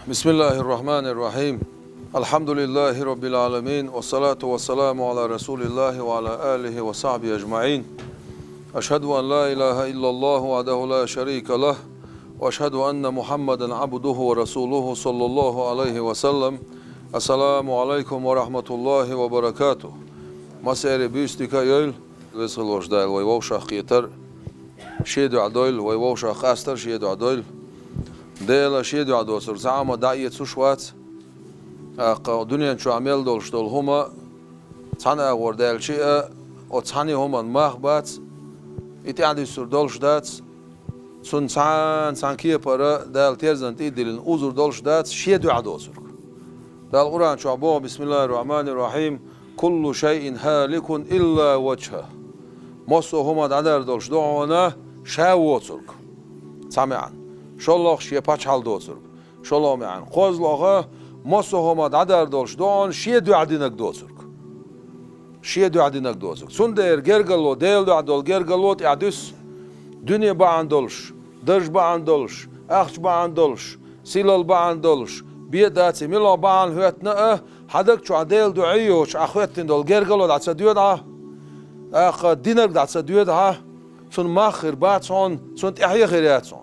بسم الله الرحمن الرحيم. الحمد لله رب العالمين، والصلاة والسلام على رسول الله وعلى آله وصحبه أجمعين. أشهد أن لا إله إلا الله وحده لا شريك له، وأشهد أن محمدا عبده ورسوله صلى الله عليه وسلم. السلام عليكم ورحمة الله وبركاته. مسير بيستيكا يل ويسلوش دايل ويوشا خيتر شيدو عدويل ويوشا خاستر شيدو عدويل ديلا شيدو عدوسر زعما دايت سوشوات دنيا شو عمل دولش دول هما تانا وردال شيء او تاني هما مخبات اتعدي سر دولش دات سن سان كيه برا دال تيرزن تيدلن اوزر دولش دات شيدو عدوسر دال القرآن شو عبوه بسم الله الرحمن الرحيم. كل شيء هالك إلا وجهه مصو هما دادر دولش دعونا شاووتسرك سامعا شالله شيء باتشال دوتسرك شالله معن قوزلاغه مصو هما دادر دولش دعون شيء دو عدينك دوتسرك شيء دو عدينك دوتسرك سندر جرجلو ديل دو عدول جرجلو تعدس دنيا بعن دولش درج بعن دولش أخش بعن دولش سيلال بعن دولش بيداتي ملا بعن هوتنا حدك شو عديل دعيوش أخوتين دول جرجلو دعسة ديودها أخ دينر دعسة ديودها سون ماخر بعد سون تحيي خيرات سون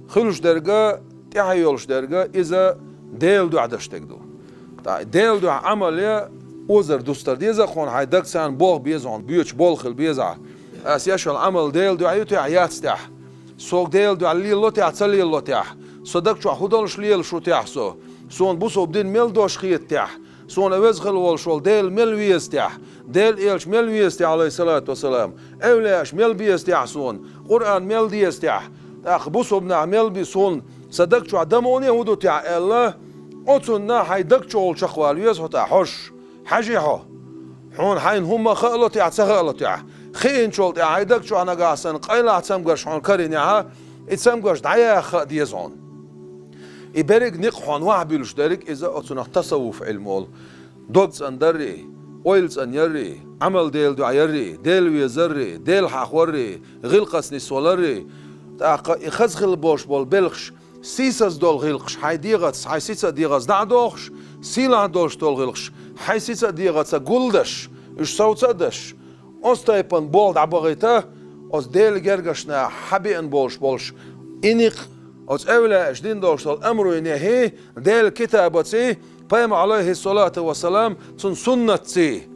خلوش درجة تحيولش درجة إذا ديل دو عدش تقدو ديل دو عملية وزر دوستر ديزا خون هيدك سان بوغ بيزون بيوش بولخل بيزا أسياش العمل ديل دو عيوتي عيات تح سوق ديل دو علي اللوتي عتسلي اللوتي صدق شو خدولش ليل شو تحسو سون بوسو بدين ميل دوش خيت تح سون اوزخل والشول ديل ميل ويز تح ديل إيلش ميل ويز تح عليه الصلاة والسلام أولاش ميل بيز تح سون قرآن ميل ديز تح أخ بوسو بنا ميل بيسون صدق شو عدموني هودو تح الله أتونا حيدك شو الشخوال ويز هتا حش حجيحو حون حين هم خالو تح تخالو تح خين شول تح حيدك شو أنا قاسن قيلا تسمقش حون كرينيها اتسمقش دعيا خ ديزون إبرق نقحون وعبيلش دارك إذا أتونا تصوف علمول دوتس أن دري أويلز أن يري عمل ديل دعا يري ديل ويزري ديل حاخوري غلقس نسولري إخزخل بوش بول بلخش سيساس دول غلقش حي ديغتس حي سيسا ديغتس دعدوخش سيلا دولش دول غلقش حي سيسا ديغتس قلدش إش صوتدش أستيبن بول دعبغيته أس ديل جرغشنا حبي أن بولش إنيق أس أولا دين دوش الأمر ينهي ديل كتابتي بيم عليه الصلاة والسلام سنتي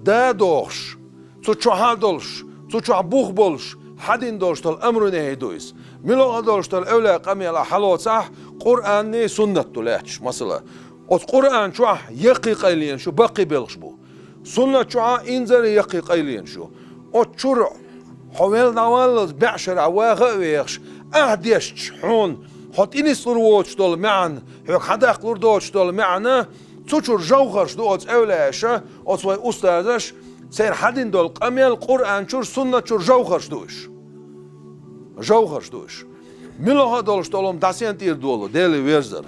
دا دوش شو دولش شو بوخ بولش حدين دوش الأمر ينهي دويس ملو دوش الأولا قمي على حلوة صح قرآن سنة تلاحش مثلا أس قرآن شو يقي قيلين شو بقي بلش بو سنة شو إنزل يقي قيلين شو أس شرع حوال نوالز بعشر عواغ ويخش أهديش حون حط إنس لروتش دول معن هيك حدا قلور دوتش دول معنا تشور جوهرش دوت أولاشة أصوي أستاذش سير حدين دول قميل القرآن شور سنة شور جوهرش دوش ملو هدولش دولهم داسين تير دولو ديلي ويرزر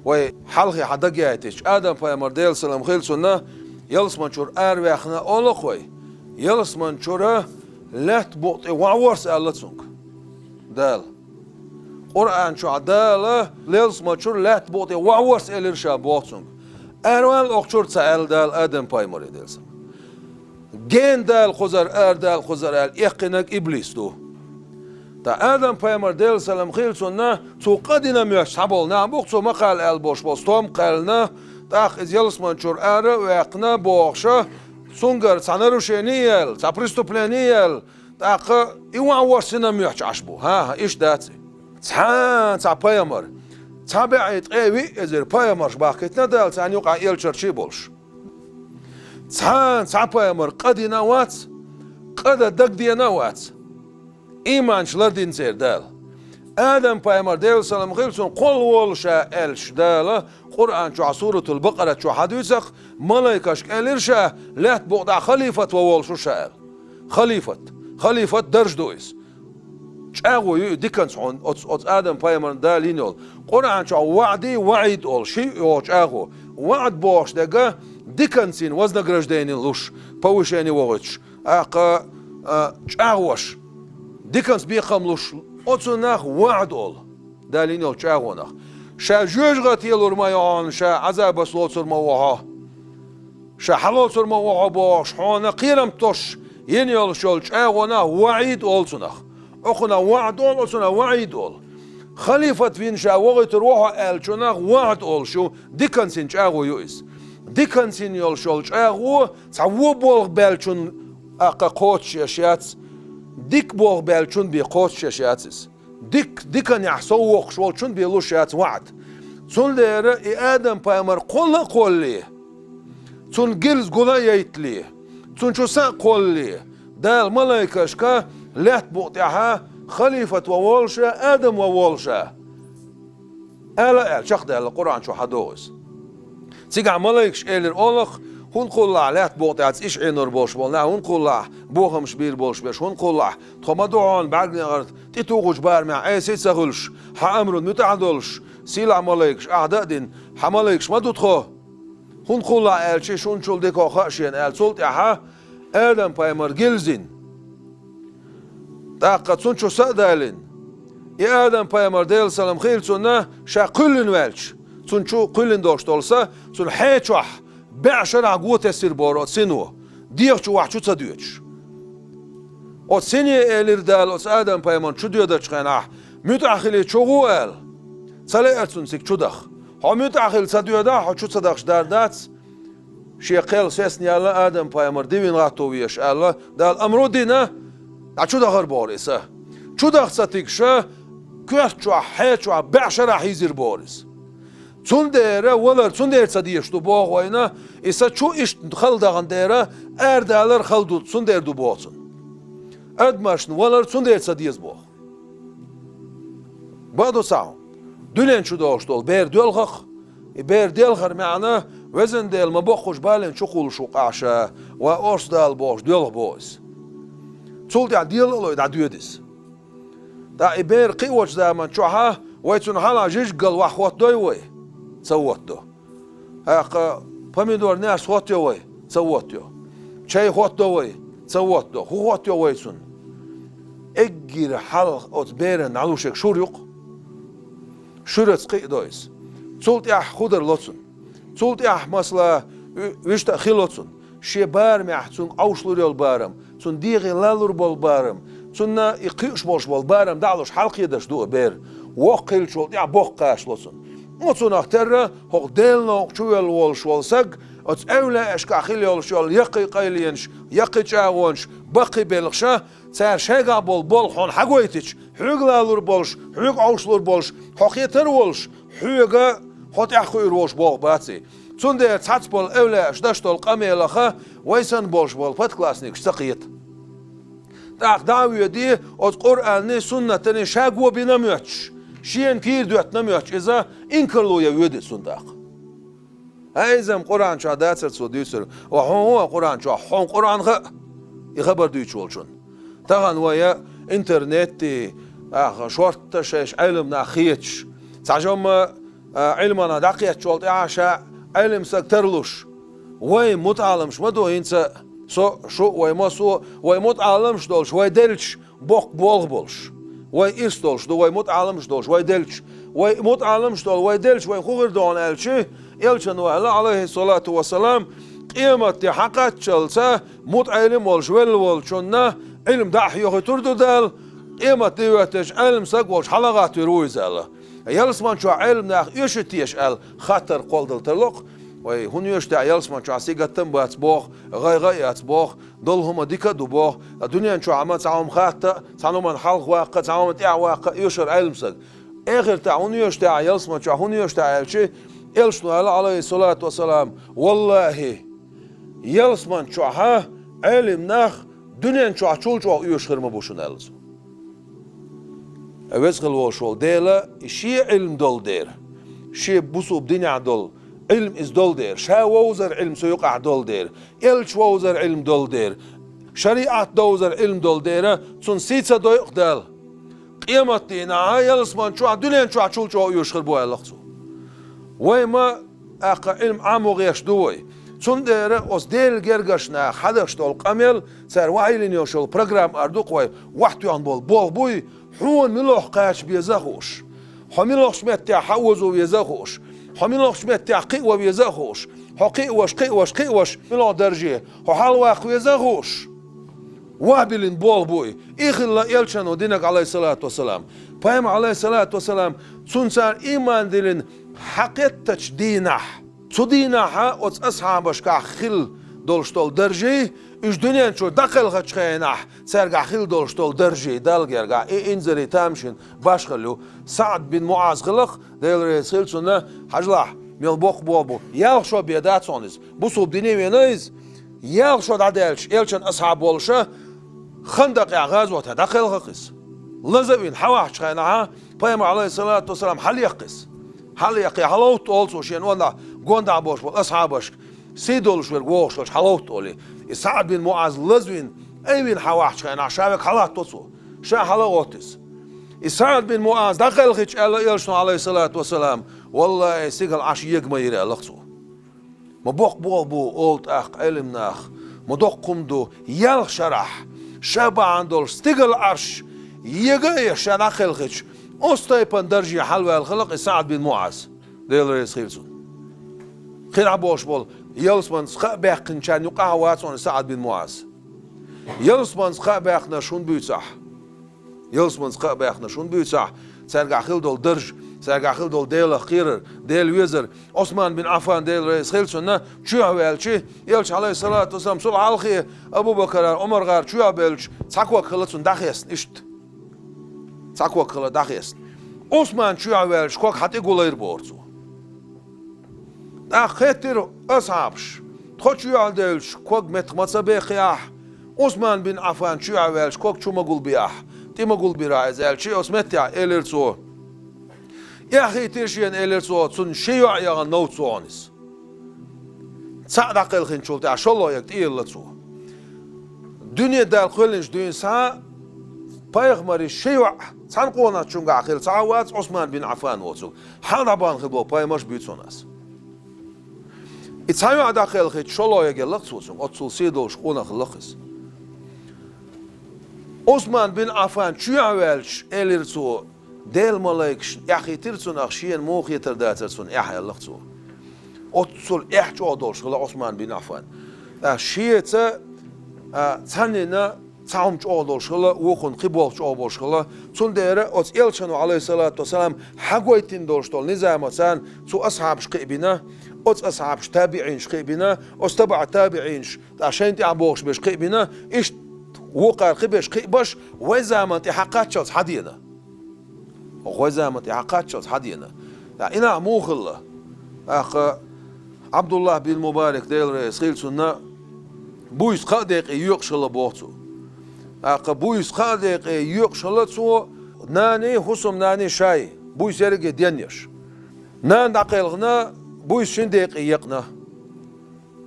وي حلقي حدا جايتش آدم فايمر ديل سلام خيل سنة يلسمن شور أرواحنا أولوخوي يلسمن شور لات بوطي وعورس ألتسونك دال قرآن شو عدالة ليلس ما شور لات بوطي وعورس إليرشا بوطسونك أروان أخشور تسأل دال آدم بايموري ديلسم جين دال خزر دال خزر إقنك إبليس دو تا آدم بايمور ديلسلم خيل سنة تو قدنا ميش حبول نعبوك تو مقال البوش بوستوم قالنا تاخ إز يلس ما شور ويقنا بوخشة سونجر سانروشينيال سابريستوبلانيال تاخ إيوعورسنا ميش عشبو ها إيش داتي تا بايمر تابعت قوي ازر بايمرش باكتنا دال تان يقع يلشرشي بولش تا بايمر قدي نوات قد دق دي نوات إيمانش لدين سير دال آدم بايمر ديل سلام خيلسون قل والشا إلش دال قرآن شو سورة البقرة شو حديثك ملايكش إلرشا لا تبقى خليفة ووالشو شاء خليفة درج دويس شاغو ديكنس عن أت آدم بايمر دالينول قرآن شو وعدي وعيد أول شيء يو شاغو وعد بوش دقة ديكنسين وزن جرجدين لوش بوشاني وغش شاغوش ديكنس بيخم لوش أتناخ وعد أول دالينول شاغوناخ شا جوجغت يلور ما يعان شا عذاب سلوتر موها شا حلوتر موها باش حانا قيرم توش ينيال شولش اغونا وعيد اولسنخ اخونا وعد اولسنا وعيد اول خليفة فين شا وغيت روحا الشناغ وعد اول شو ديكن سنش اغو يويس ديكن سن يول شولش اغو تعو بولغ بالشن اقا قوتش يشياتس ديك بولغ بالشن بي قوتش يشياتس ديكن يحسوق شولشن بي لوشيات وعد سون ليرا ادم بايمر قولي سون جيلز قولا يتلي سون شو سان قولي دال ملايكشكا لات بوطيها خليفة وولشا ادم وولشا الا شخ دال القرآن شو حدوز سيقع ملايكش إلر أولخ هون قولع لات بوطيات إيش عينور بولش بولنا هون قولع بوهم شبير بولش بيش هون قولع تخمدوعون بعد نغرت تيتوغوش بار مع أي سيت سغلش حأمرون متعدلش سيلع ملايكش أعداء دين حملايكش ما دوتخو هون قولع آل شي شون شول ديكو خاشين آل سولت إحا آدم بايمر جلزين تاقت سون شو سأدالين يا آدم بايمر ديل سلام خيل سنة شا قلن والش سون شو قلن دوشت olsa سون حيتشوح بعشر عقوة السير بورو سنو ديغ شو واحد شو تصديوش او سنية إلير دال او آدم بايمان شو ديو داش خيناه متأخلي شو قال سالي سون سيك شو دخ ها متأخل صديو دا ها شو صدقش دار دات شي قيل سيسني الله آدم بايمر ديوين غاتوويش الله دال أمرو دينا دا شو دخر بوريسه شو دخ ستيك شو كيف شو حيت شو بعشر حيزير بوريس تون ديره ولا تون دير صديش تو باغ وينا إسا شو إيش خلدان ديره أردالر خلدو تون دير دو باغن أدماشن ولا تون دير صديش باغ بعدو ساعة دولين شو داشت دول بير دولخخ بير ديلخر معنا وزن ديل ما بخوش بالين شو قول شو قاشة وأرس دال باش دولخ باز تول دع ديل الله دع ديودس دع بير قيوش دائما شوها ويتون حالا جيش قل وحوات دوي تصوتو هاق باميدور ناس خوتيو وي تصوتو شاي خوتو وي تصوتو هو خوتيو ويسون اجير حال اوت بيرن علوشك شوريق شورت قي دويس صولت اح خضر لوتسون صولت اح مثلا ويشت خيلوتسون شي بارم احسون اوشلور يول بارم سون ديغي لالور بول بارم سون يقيش بولش بول بارم دعلوش حلق يدش دو بير وقيل شولت اح بوقاش لوتسون وتون اختر هو ديلنا شوال والش والسق ات اولا اشكا خيل والشول يقي قيلينش يقي جاونش بقي بلخشا سار شيغا بول بول خون حقويتش حقلالور بولش حق اوشلور بولش حقيتر والش حقا هات اخوير وش بول باتسي تون ده تاتس بول اولا اشداشتول قميلخه ويسن بولش بول فت كلاسنيك سقيت داق داويه دي ات قران سنه شاغو بيناميوتش شين كير دوت نميوش إذا إنكرلو يودي صندوق. هايزم قرآن شو داتر صديسر وهو قرآن شو هم قرآن يخبر دويش والشون. تغن ويا إنترنت شورت شيش علم ناخيتش. تعجم علمنا دقيقة شولت عشاء علم سكترلوش. وين متعلمش مدو إنسا شو وين متعلمش دولش وين دلش بوق بولش. وای استولش دو وای متعلمش دولش وای دلش وای متعلمش دول وای دلش وای خوگر دون الچه الچن و علیه الصلاة والسلام قیامت حقت چلسه متعلم ولش ولچون نه علم دحیه تردو دل قیامت دیوتش علم سگ ولش حلقات رویز الله یلسمان شو علم نه یشتیش ال خطر قلدل تلق وای هون یشته یلسمان شو سیگتم باز باخ غای باخ دلهم ديكا دوباه الدنيا نشو عمل تعاون خاطة تعاون من حلق واقع تعاون تاع واقع يشر علم سق آخر تعاون يشتاع يلسما تعاون يشتاع شيء يلشنو عليه الصلاة والسلام والله يلسما شوها علم نخ دنيا نشو عشول شو يشخر ما بوشون ألز أوزغل وشول ديلا شيء علم دول دير شيء بوسو بدنيا دول علم إز دول دير شا ووزر علم سيقع دول دير إلش ووزر علم دول دير شريعة دوزر علم دول دير تون سيتسا دويق دال قيمة دينا يلسمان شو دولين شو عشول شو يشخر بوها لخصو ويما أقا علم عامو غيش دوي تون دير أس ديل جرغشنا حدش دول قميل سار وعيلين يوشول برنامج أردوق وي وحتو عن بول بوي حون ملوح قاش بيزاغوش حميلوش متى حوز ويزخوش حميلوش متى قوة ويزخوش قوش ملو درجة حلوة ويزخوش وابلين بول بوي إخلا يلشانو دينك عليه الصلاة والسلام بايم عليه الصلاة والسلام تنسان إيمان دلين حقيتش دينح تدينها وتس أصحابش كخل دولشتول درجة إيش دنيا شو دخل خشخينح سرقة خل دولشتول درجة دالجرجع إنزري تامشين باشخلو سعد بن معاذ خلق ديل رسول سنة حجله ميل بوق بوبو يال شو بيدات سونيز بوسوب ديني وينايز يال شو دادلش يلشن أصحاب ولشه خندق يا غزوة دخل خقص لزبين حواح شخينها بايم عليه الصلاة والسلام حل يقص حل يقي حلوت أولسو شين وانا قوندا بوش والأصحابش سيدولش والغوش حلوت أولي سعد بن معاذ لزبين أيوين حواح شخينها شابك حلات توسو شا حلوتس سعد بن معاذ دخل خيش يلشن عليه الصلاة والسلام والله سيقل عش يقما يرى لقصو مبوق بو أولت أخ علمناخ مدوق قمدو يل شرح شابا عندول استقل عرش يقايا شانا خلقش أستيبان درجي حلوة الخلق سعد بن معاذ ديل ريس خيلسون خير عبوش بول يلسمان سخاء باقن شان يقع واتسون سعد بن معاذ يلسمان سخاء باقنا شون بيتسح يلسمان سخاء باقنا شون بيتسح سرقع خيل دول درج سرقع خيل دول ديل خيرر ديل ويزر عثمان بن عفان ديل ريس خيلسون شو هوالشي يلش عليه الصلاة والسلام صلح على أبو بكر عمر غار شو هوالش تساقوا خلصون داخيسن إشت تساقوا خلص داخيسن عثمان شو هوالش كوك حتى يقولير بورزو خيتر أصحابش تخد شو هوالش كوك متمسا بخياح عثمان بن عفان شو هوالش كوك شو مقول بياح تي مقول برايز الشي أسمتيا إليرسو يا أخي تيرشين إليرسو تسون شيوع يغن نوت سوانيس صعدق الخين شولتا شالله يكتير لتسو دنيا دال خلنش دين سا بايغمري شيوع سانقونا تشونغا خيل ساوات عثمان بن عفان وتسو حنبان خبو بايمش بيتسوناس اتسايو داخل خيت شالله يغلق سوسون اتسو سيدوش قونا خلقس عثمان بن عفان شو عوالش إليرسو ديل ملايكش يحي ترسون أخشين موخ يترداترسون يحي اللقصو أتصل إحجو دولش خلا عثمان بن عفان شيئتا تانينا تعم جو دولش خلا وخون قبول جو دولش خلا تون ديرا أتس إلشانو عليه الصلاة والسلام حقويتين دولش دول نزامتان تو أصحابش قيبنا أتس أصحابش تابعينش قيبنا أستبع تابعينش عشان تعبوش بش قيبنا إيش وقار قبش قبش وزامن تحققت شوز حدينا وزامن تحققت شوز حدينا إنا موخلة أخ عبد الله بن مبارك ديل رئيس خيل سنة بويس قادق يقشل بوتو أخ بويس قادق يقشل تو ناني حسم ناني شاي بويس يرجع دينيش نان دقيقنا بويس شندق يقنا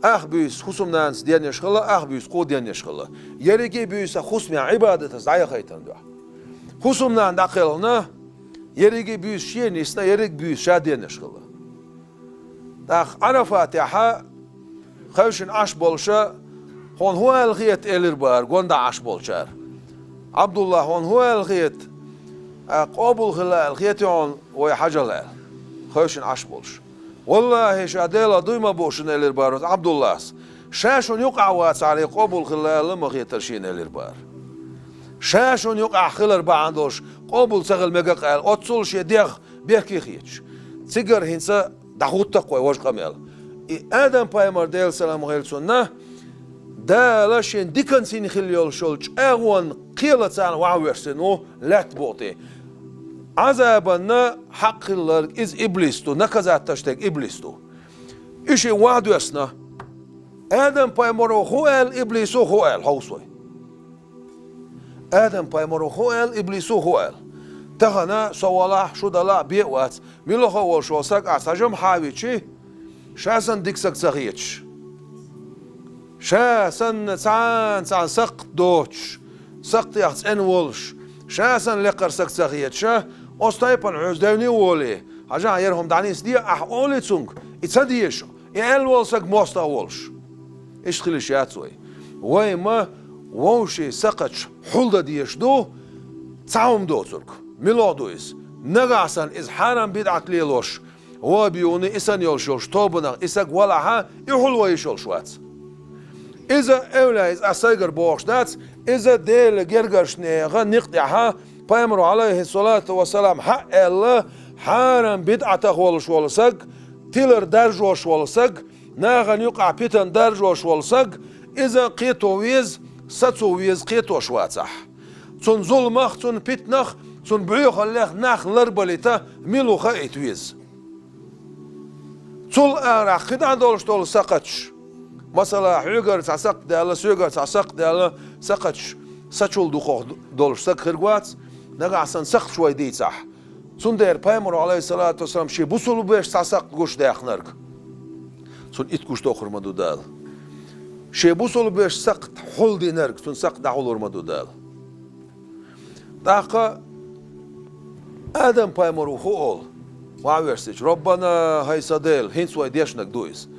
أخ بيس خصم نانس ديان يشخلا أخ بيس قو ديان يشخلا يريكي بيس خصم عبادة زعيا خيتان دوا خصم نان داخلنا يريكي بيس شين يسنا يريك بيس شاديان يشخلا أخ أنا فاتحة خوشن عش بولشا هون هو الخيت إليربار قوندا عش بولشار عبد الله هون هو الخيت قابل خلا الخيت هون ويحجلال خوشن عش بولش والله شاديلا دوما بوشن الاربار عبد الله شاشون يقع واتس على قبول خلال ما خيترشين الاربار شاشون يقع خلر باندوش قبول سغل ميغا قال اتسول شي ديغ بيكي خيتش سيجر هنسا دخوت تقوى واش قميل ادم بايمر ديل سلام غيلسون دالاشين ديكن سين خليول شولج اغون قيلتان واورسنو لات بوتي عذابنا حق الله إز إبليستو نكذات تشتك إبليستو إشي وعدو يسنا آدم بايمرو خوال إبليسو خوال هوسوي آدم بايمرو خوال إبليسو خوال تغنا سوالا شدلا بيوات ميلو خوال شوسك أساجم حاويتشي شاسن ديكسك زغيتش شاسن تسان سقط دوتش سقط يحس انولش شاسن لقر سقط زغيتش أستيبان عزدوني ولي حاجة يرهم دعنيس دي أولي تسونك إتصديش يالولسك موستا ولش إيش تخليش ياتسوي ويما ووشي سقطش حلدا ديش دو تعاوم دوترك ميلودويس نقعسن إز حرام بدعت ليلوش هو بيوني إسان يلشوش طوبنا إساق ولها يحلوه يشلشوات إذا أولا إز أسايقر بوغشنات إذا ديل جرقرش نيغا نقطعها بيامرو عليه الصلاة والسلام حق الله حرام بدعته ولش ولسق تيلر درجوش ولسق ناغن يقع بيتن درجوش ولسق إذا قيتو ويز ستو ويز قيتو شواتح تون ظلمخ تون بيتنخ تون بعيوخ الليخ ناخ لربليتا ميلو خايت ويز تول أرا خدع دولش دول سقطش مثلا حيقر تعسق دالا سيقر تعسق دالا سقطش ساتشول دوخوخ دولش سق خرقوات نقع سن سق شوي دي صح تون دير بايمرو عليه الصلاة والسلام شي بوصلو بيش تعسق قوش داخ نرق تون إتكوش توخر مدو دال شي بوصلو بيش سق حول دي نرق تون سق دعولور مدو دال داقا آدم بايمرو هول وعويرسيج ربنا هاي صديل هنس ويديشنك دويس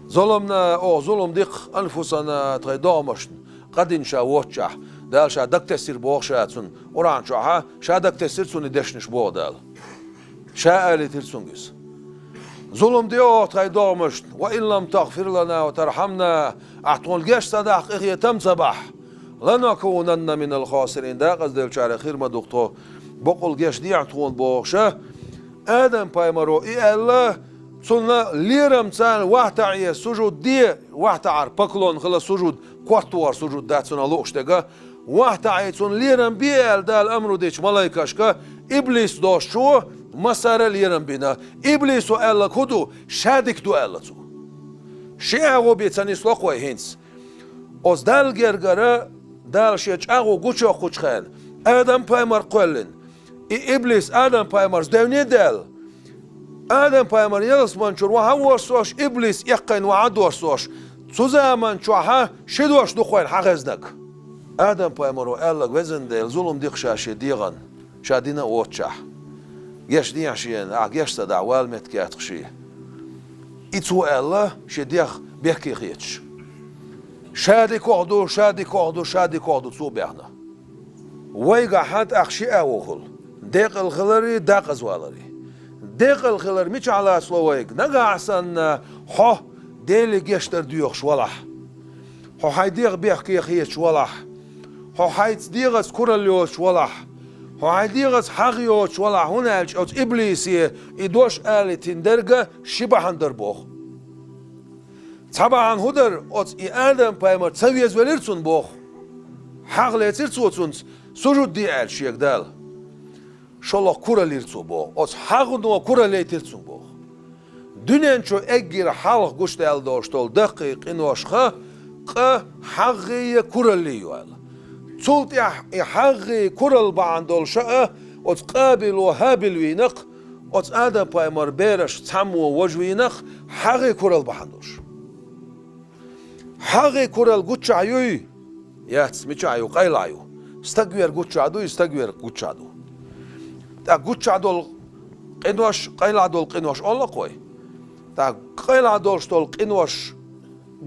ظلمنا ظلم ديق أنفسنا تغيدامشن قد إن شاوتشا دال شا دك تسير بوغشاتون وران شاها شا دك تسير سون ديشنش بو دال شا آلي ترسونجس ظلم ديو تغيدامشن وإن لم تغفر لنا وترحمنا أعطون الجيش صداق إغي تم صباح لنكونن من الخاسرين دا قصد شعر خير ما دكتور بقول جيش دي أعطون بوغشا آدم بايمرو إي الله صلنا ليرم تان وحتى سجود دي وحتى عربكلون خلا سجود كوارتوار سجود دات صلنا لوش تجا وحتى صلنا ليرم بيال دال أمرو ديش ملايكاشكا إبليس دوش شو مسار ليرم بينا إبليس وألا كدو شادك دو ألا تو شيء أغو بيتاني سلوكوي هنس أز دال جرجرة دال شيء أغو قوشو قوشخان آدم بايمر قلن إبليس آدم بايمرز دوني دال آدم بايمر يلس منشور وها ورسوش إبليس يقين وعد ورسوش سوزا منشوها شدوش دخوين حغزنك آدم بايمر وقالك وزن ديل ظلم ديق شاشي ديغن شادينا ووتشح يش دي عشين يش تدع والمت كاتخشي إتو الله شديخ بيحكي خيتش شادي كوعدو شادي كوعدو شادي كوعدو تو بيحنا ويقع حد أخشي أوخل ديق الخلري داق أزوالري ديق الخلر مش على سلويك نقع سن حو ديلي جيشتر ديوخ شوالح حو هايديغ بيحكي خيت شوالح حو هايديغس كورليو شوالح حو هايديغس حغيو شوالح هنا أوت إبليسي إدوش آلي تندرجة شبه هندربوخ طبعا هدر أوت آدم بايمر تسويز وليرتون بوخ حغلي تيرتون سجود دي آل شيك دال شالله كورا ليرتو بو أز حقنو كورا ليترتو بو دنيان شو أجر حلق قشت الداشتول دقيق إنوش ق حقي كورا ليوال صوت حقي كورا البعندول شاء أز قابل وهابل وينق أز آدم بايمر بيرش تسمو وجوينق حقي كورا البعندوش حقي كورا القتش عيوي ياتس مش عيو قيل عيو استقوير قتش عدو استقوير قتش عدو تا قتش عدول قنوش قيل عدول قنوش الله قوي تا قيل عدول شتول قنوش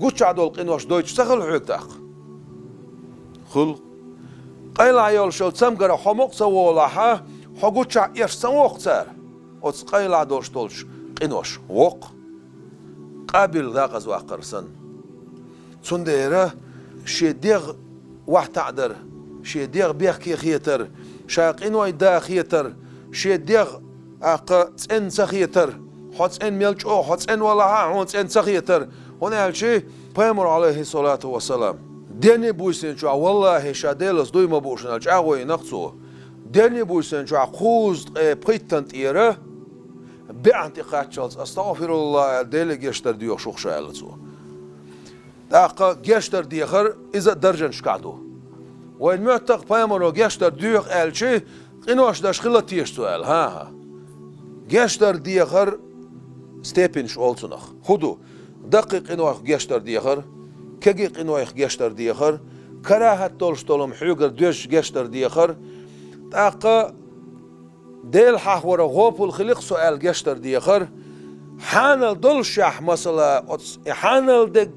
قتش عدول قنوش دويتش سخل حوك تاق خل قيل عيول شو تسمقر حمق سوالها حو قتش عيش سموق تار وتس قيل عدول شتولش قنوش وق قابل ذاقز واقرسن سنديره شي ديغ واحد تعدر شي ديغ بيحكي خيتر شاقين ويدا خيتر شي ديغ تسن سخيتر حتسن ميلج او حتسن ولا حتسن سخيتر هنا هالشي بيامر عليه الصلاة والسلام ديني بويسن شو والله شاديلس دوي ما بوشن الجاوي نقصو ديني بويسن شو خوز بريتنت إيره بعنتي قاتشلز استغفر الله ديلي جيشتر ديوخ شوخ شايلتو داقا جيشتر ديخر إذا درجن شكادو وين معتق بيامرو جيشتر ديوخ الشي قنوش داش خلت تيشتو ها جيشتر ديخر ستيبنش أولتنخ خدو دقيق قنوش جيشتر ديخر كجي قنوش جيشتر ديخر كراهة تولش تولم حيوغر دوش جيشتر ديخر داقا ديل حاورا غوبو الخلق سؤال جيشتر ديخر حانل دلشح مثلا حانل دق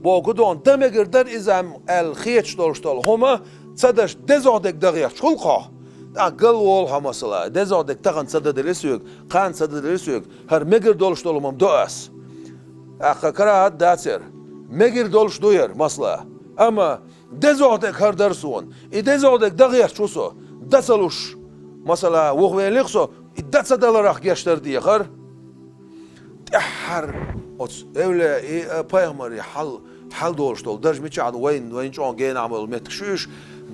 بوغدون دمجر در إزام الخيتش دولشتول هما تصدش دزودك دغيا شلقه Akıl ol hamasla. Dezodek takan sadadeli yok. Kan sadadeli yok. Her megir doluş dolumam doas. Karahat datser. Megir doluş doyar masla. Ama dezodek her dersun. Dezodek dağıyar çusu. Dasaluş. Mesela vuhvelikso. Dasadalarak geçler diye kar. Her öyle paymari hal doluş dol. Derj miçad وين شلون جاي نعمل متكشوش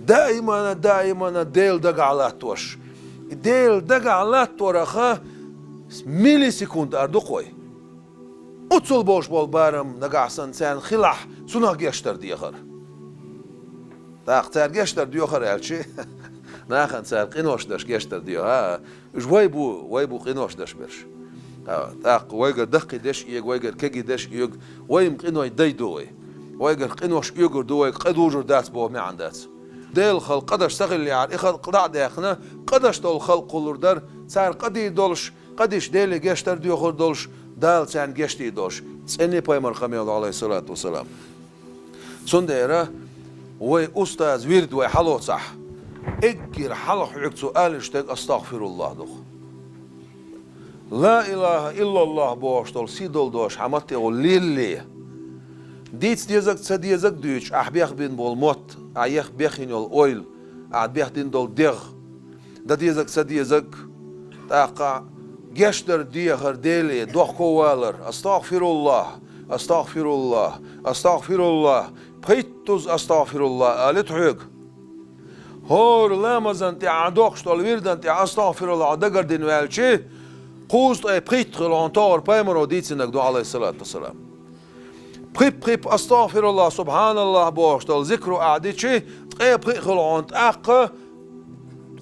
دائما ديل دق على توش ديل دق على تورخه ملي سكوند اردقوي utul boş bol barım nagasan sen khilah suna geçtir diyor. Taqtar geçtir diyor elçi. Nahan sen qinoşdaş geçtir diyor ha. Vay bu qinoşdaş bir. Taq vaygar daqideş yeg vaygar kegideş yeg vayim qinoy daydoy. ويقر قنوش يقر دوي قدوجر دات بو ما عندات ديل خلق قدش تغل يعني اخذ قطع داخنا قدش دول خلق قولر در صار قدي دولش قديش ديل جشتر ديوخر دولش دال سان جشتي دوش سني بايمر خميل عليه الصلاه والسلام سنديرا وي استاذ ورد وي حلو صح اجر حلو حق سؤال اشتق استغفر الله دوخ لا اله الا الله بوش دول سيدول دوش حمتي وليلي ديت ديزك تسديزك دوش أحبيخ بين بالموت أيخ بيخين الأويل عاد بيخدين دول ديغ دا ديزك تسديزك تاقع جشتر ديخر ديلي دوخ كوالر أستغفر الله أستغفر الله أستغفر الله بيتوز أستغفر الله قالت حيق هور لامزن تي عدوخش دول ويردن تي أستغفر الله دقر دين والشي قوست أي بيتخل عنطار بايمرو ديتسنك دو عليه الصلاة والسلام Prip astagfirullah subhanallah boştal zikru adiçi prip khulont aq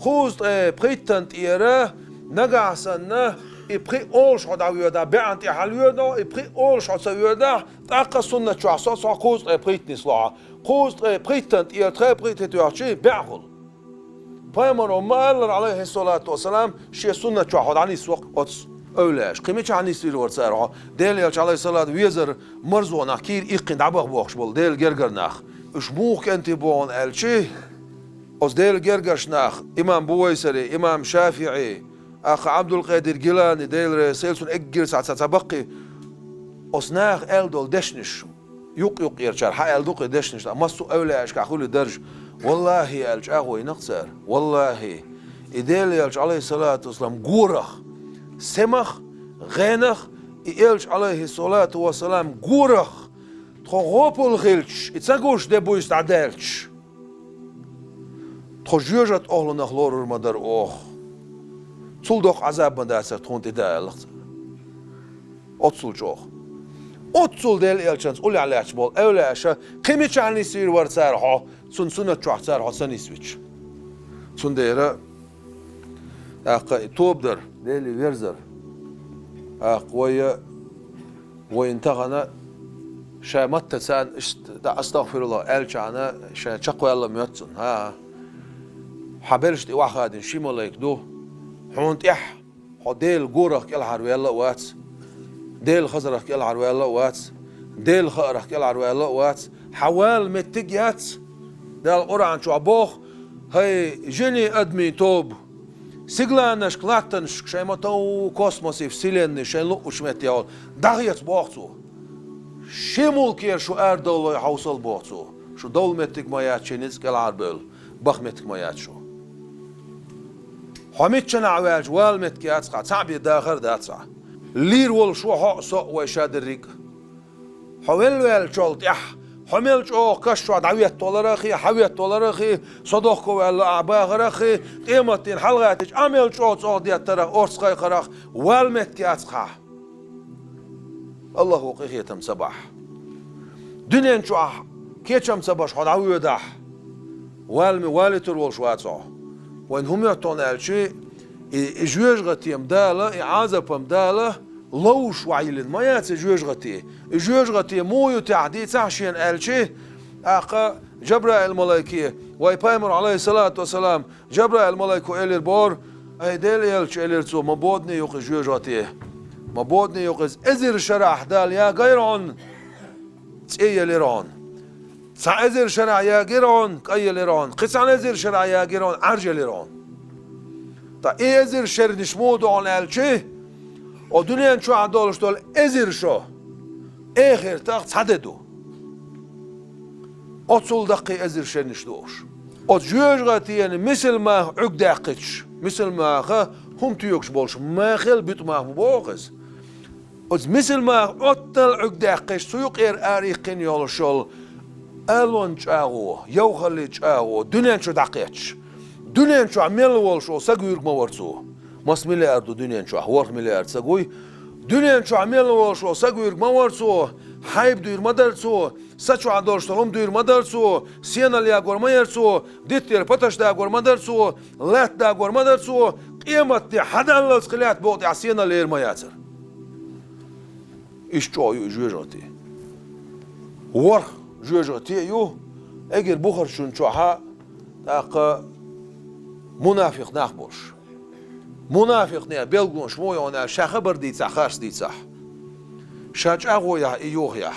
khust pritant ire nagasanna pri olsh hadawyada ba'ant halwyada pri olsh hasawyada aq sunna chuasa sa khust pritnisla khust pritant ire tre pritet yachi ba'khul Peygamber Muhammed aleyhi salatu vesselam şey sunna chuahad ani suq ots أولاش قيمتش عن يصير ورسارة ديل يالش عليه الصلاة ويزر مرزو نحكير إيقن عبغ بوخش بول ديل جرجر ناخ إش موك أنت بون ألشي أص ديل جرجرش ناخ إمام بويسري إمام شافعي أخ عبد القادر جيلاني ديل سيلسون إجر ساعة سبقي أص ناخ أل دول دشنش يق يرشار حق أل دوق دشنش ماسو أولاش كأقول درج والله يالش أغوي نقصر والله إديل يالش عليه الصلاة والسلام جورخ سمخ غينخ إلش عليه الصلاة والسلام جورخ تغوبل غيلش إتساقوش دبو يستعدالش تخجيجت أهل نخلور المدر أوخ تصلدوخ عذاب مداسر تخونت إدالخ أتصل جوخ أتصل ديل إلشانس أولي عليهش بول أولي أشا قيمتش عني سير ورسارها سنة جوح سارها سنسويتش سنديرا توبدر ديلي ويرزر قوية وينتغنا شامت تسان استغفر الله الجانا شا شقوى الله ميتسن ها حبرش دي واحد شيموليك دو حونت إح ديل جورك كل عروي الله واتس ديل خزرك كل عروي الله واتس ديل خارك كل عروي الله واتس حوال متجيات دال قرآن شو عبوخ هاي جني أدمي توب سيغلانش كلاتنش شيماتو كوسموسي вселенной شين لوش متيال داغيت بوقتو شيمول كير شو اردول حوصل بوقتو شو دولمتك ما ياتشينز كالعربل بخمتك ما ياتشو حميتشنا عواج والمتك ياتسقى تعبي داخر داتسع لير ول شو حقصو ويشادريك حويل ويل شولت اح حملش كشوا دعوية طولرخي حوية طولرخي صدقكو ولا أعباغرخي قيمتين حلقاتش عملش صادية ترى أرسقي خرخ والمت كاتخا الله وقيه تم سبح دنيا شو كيتشم سبش حد عوية دح والتر والشواتصو وإن هم يعطون الشيء إجوج غتيم دالة إعازة بم دالة لوش وعيلن ما ياتي جوج غتي مو يتعدي تعشين الشي اقا جبرائيل الملائكيه واي بايمر عليه الصلاه والسلام جبرائيل الملائكه الير بور اي ديل يلش الير تو مبودني يوق جوج غتي مبودني يوق ازر شرح دال يا غيرون تي ليرون سا ازر شرع يا غيرون قي ليرون قصان ازر شرع يا غيرون ارج ليرون تا ازر شر نشمود عن الچه و دنیا شو عدالش دول ازر شو اخر تاق صددو اتصل دقي ازر شر نشدوش اتجوج غاتي يعني مثل ما عقد دقيتش مثل ما هم تيوكش بولش ما خل بيت ما بوغز مثل ما قتل عقد دقيش سوق اريقين يولشول الون چاغو يو خلي چاغو دنيا شو دقيتش دنيا شو عمل والشو ساغير ما ورسو مس مليار دنيا شو ورق مليار ساغوي دنيا شو عمل والشو ساغير ما ورسو حيب دير مدرسو سچو عدالشتلم دير مدرسو سينا ليا غور ما يرسو ديتير پتش دا غور مدرسو لات دا غور مدرسو قيمت حدا لسقلات بوقت عسينا لير ما ياتر ايش چو يو جوجاتي ور جوجاتي يو اگر بخر شون چوها تاق منافق نخبوش منافق نه بلغونش مو يونا شخبر دي صخرس دي صح شاج اغويا ايوغيا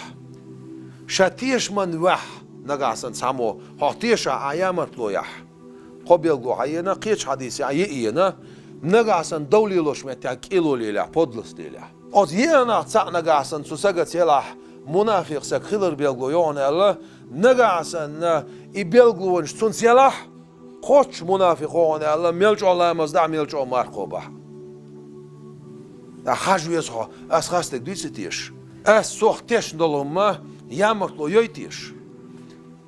شاتيش من وح نقاسن سامو هاتيش ايامت لويح قبيلغو هينا قيش حديث ايينا نقاسن دولي لوش متى كيلو ليلا بودلس ليلا از ينا صح نقاسن سوسغت يلا منافق سكخلر بيلغو يونا الله نقاسن يبلغونش سونسيلا خوش منافقون الله ملچ الله مزدا ملچ مرقوبه حاجويس خو اس خاستك دويستيش اس سوختش دلما يامرتلو يويتيش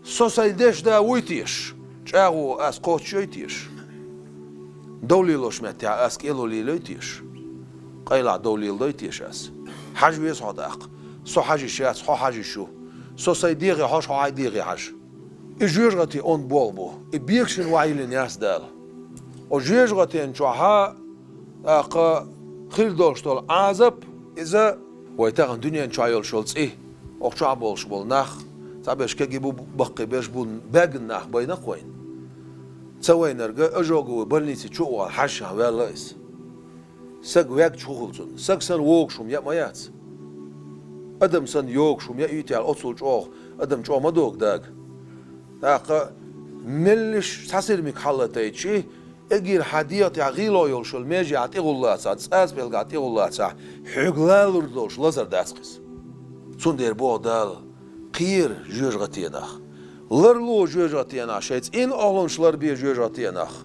سوسايدش دا ويتيش چاغو اس قوچ يويتيش دولي لوش متى اس كيلو لي لويتيش قيلا دولي لويتيش اس حاجويس هداق سو حاجي شاس خو حاجي شو سوسايديغي هاش هاي ديغي حاج اجوجغتي اون بولبو ابيكشن وايل ناس دال اجوجغتي انچوها اق خير دولشتول عذاب اذا ويتاغن دنيا انچايل شولز ايه اقچا بولش بول نخ تابش كجيبو بقي بيش بون باغن نخ بينا كوين تسوي نرجع اجوغو بلنيتي چو حشا ولايس سق ويك چوغلزون سق سن ووكشوم يا مايات ادم سن يوكشوم يا يتال اصول چوغ ادم چو مدوك داغ تاق ملش تاسير ميك حلتايچي اگر حديات غيلو يولشل ميجي عتيغولا سات اس بلغاتيغولا سا حغلالر دوش لازر داسقس سوندير بودال قير جوجغتيناخ لرلو جوجغتينا شيت ان اولونشلار بي جوجغتيناخ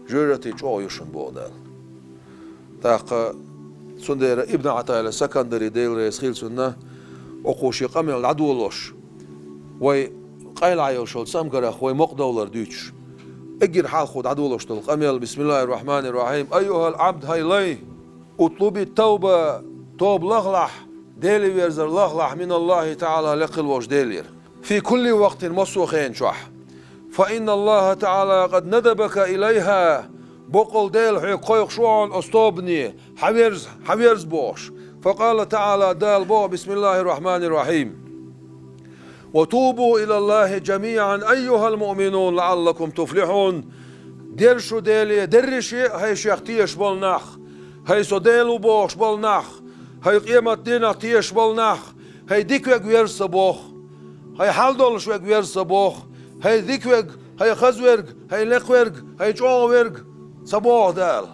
جوجغتي چويشن بودال تاق سوندير ابن عطايل سكندري ديل ريس خيلسنا اوقوشي قمل العدولوش وي قايل عيوشل سامغرا خوي مقدولر دوتش اجر حال خود عدولش تلقميل بسم الله الرحمن الرحيم ايها العبد هايلي اطلب التوبه توب لغلح ديلي ويرزر لغلح من الله تعالى لقل وش ديلير في كل وقت مسوخين شح فان الله تعالى قد ندبك اليها بقول ديل حي قيق شوان استوبني حويرز بوش فقال تعالى دال بو بسم الله الرحمن الرحيم وتوبوا إلى الله جميعا أيها المؤمنون لعلكم تفلحون درشو ديلي درشي هاي شيختيش بالنخ هاي سوديلو بوش بالنخ هاي قيمة دينك تيش بالنخ هاي ديكوك ويرس بوخ هاي حالدولش ويك ويرس بوخ هاي ديكوك هاي خزورغ هاي لقورغ هاي جوغورغ سبوخ دال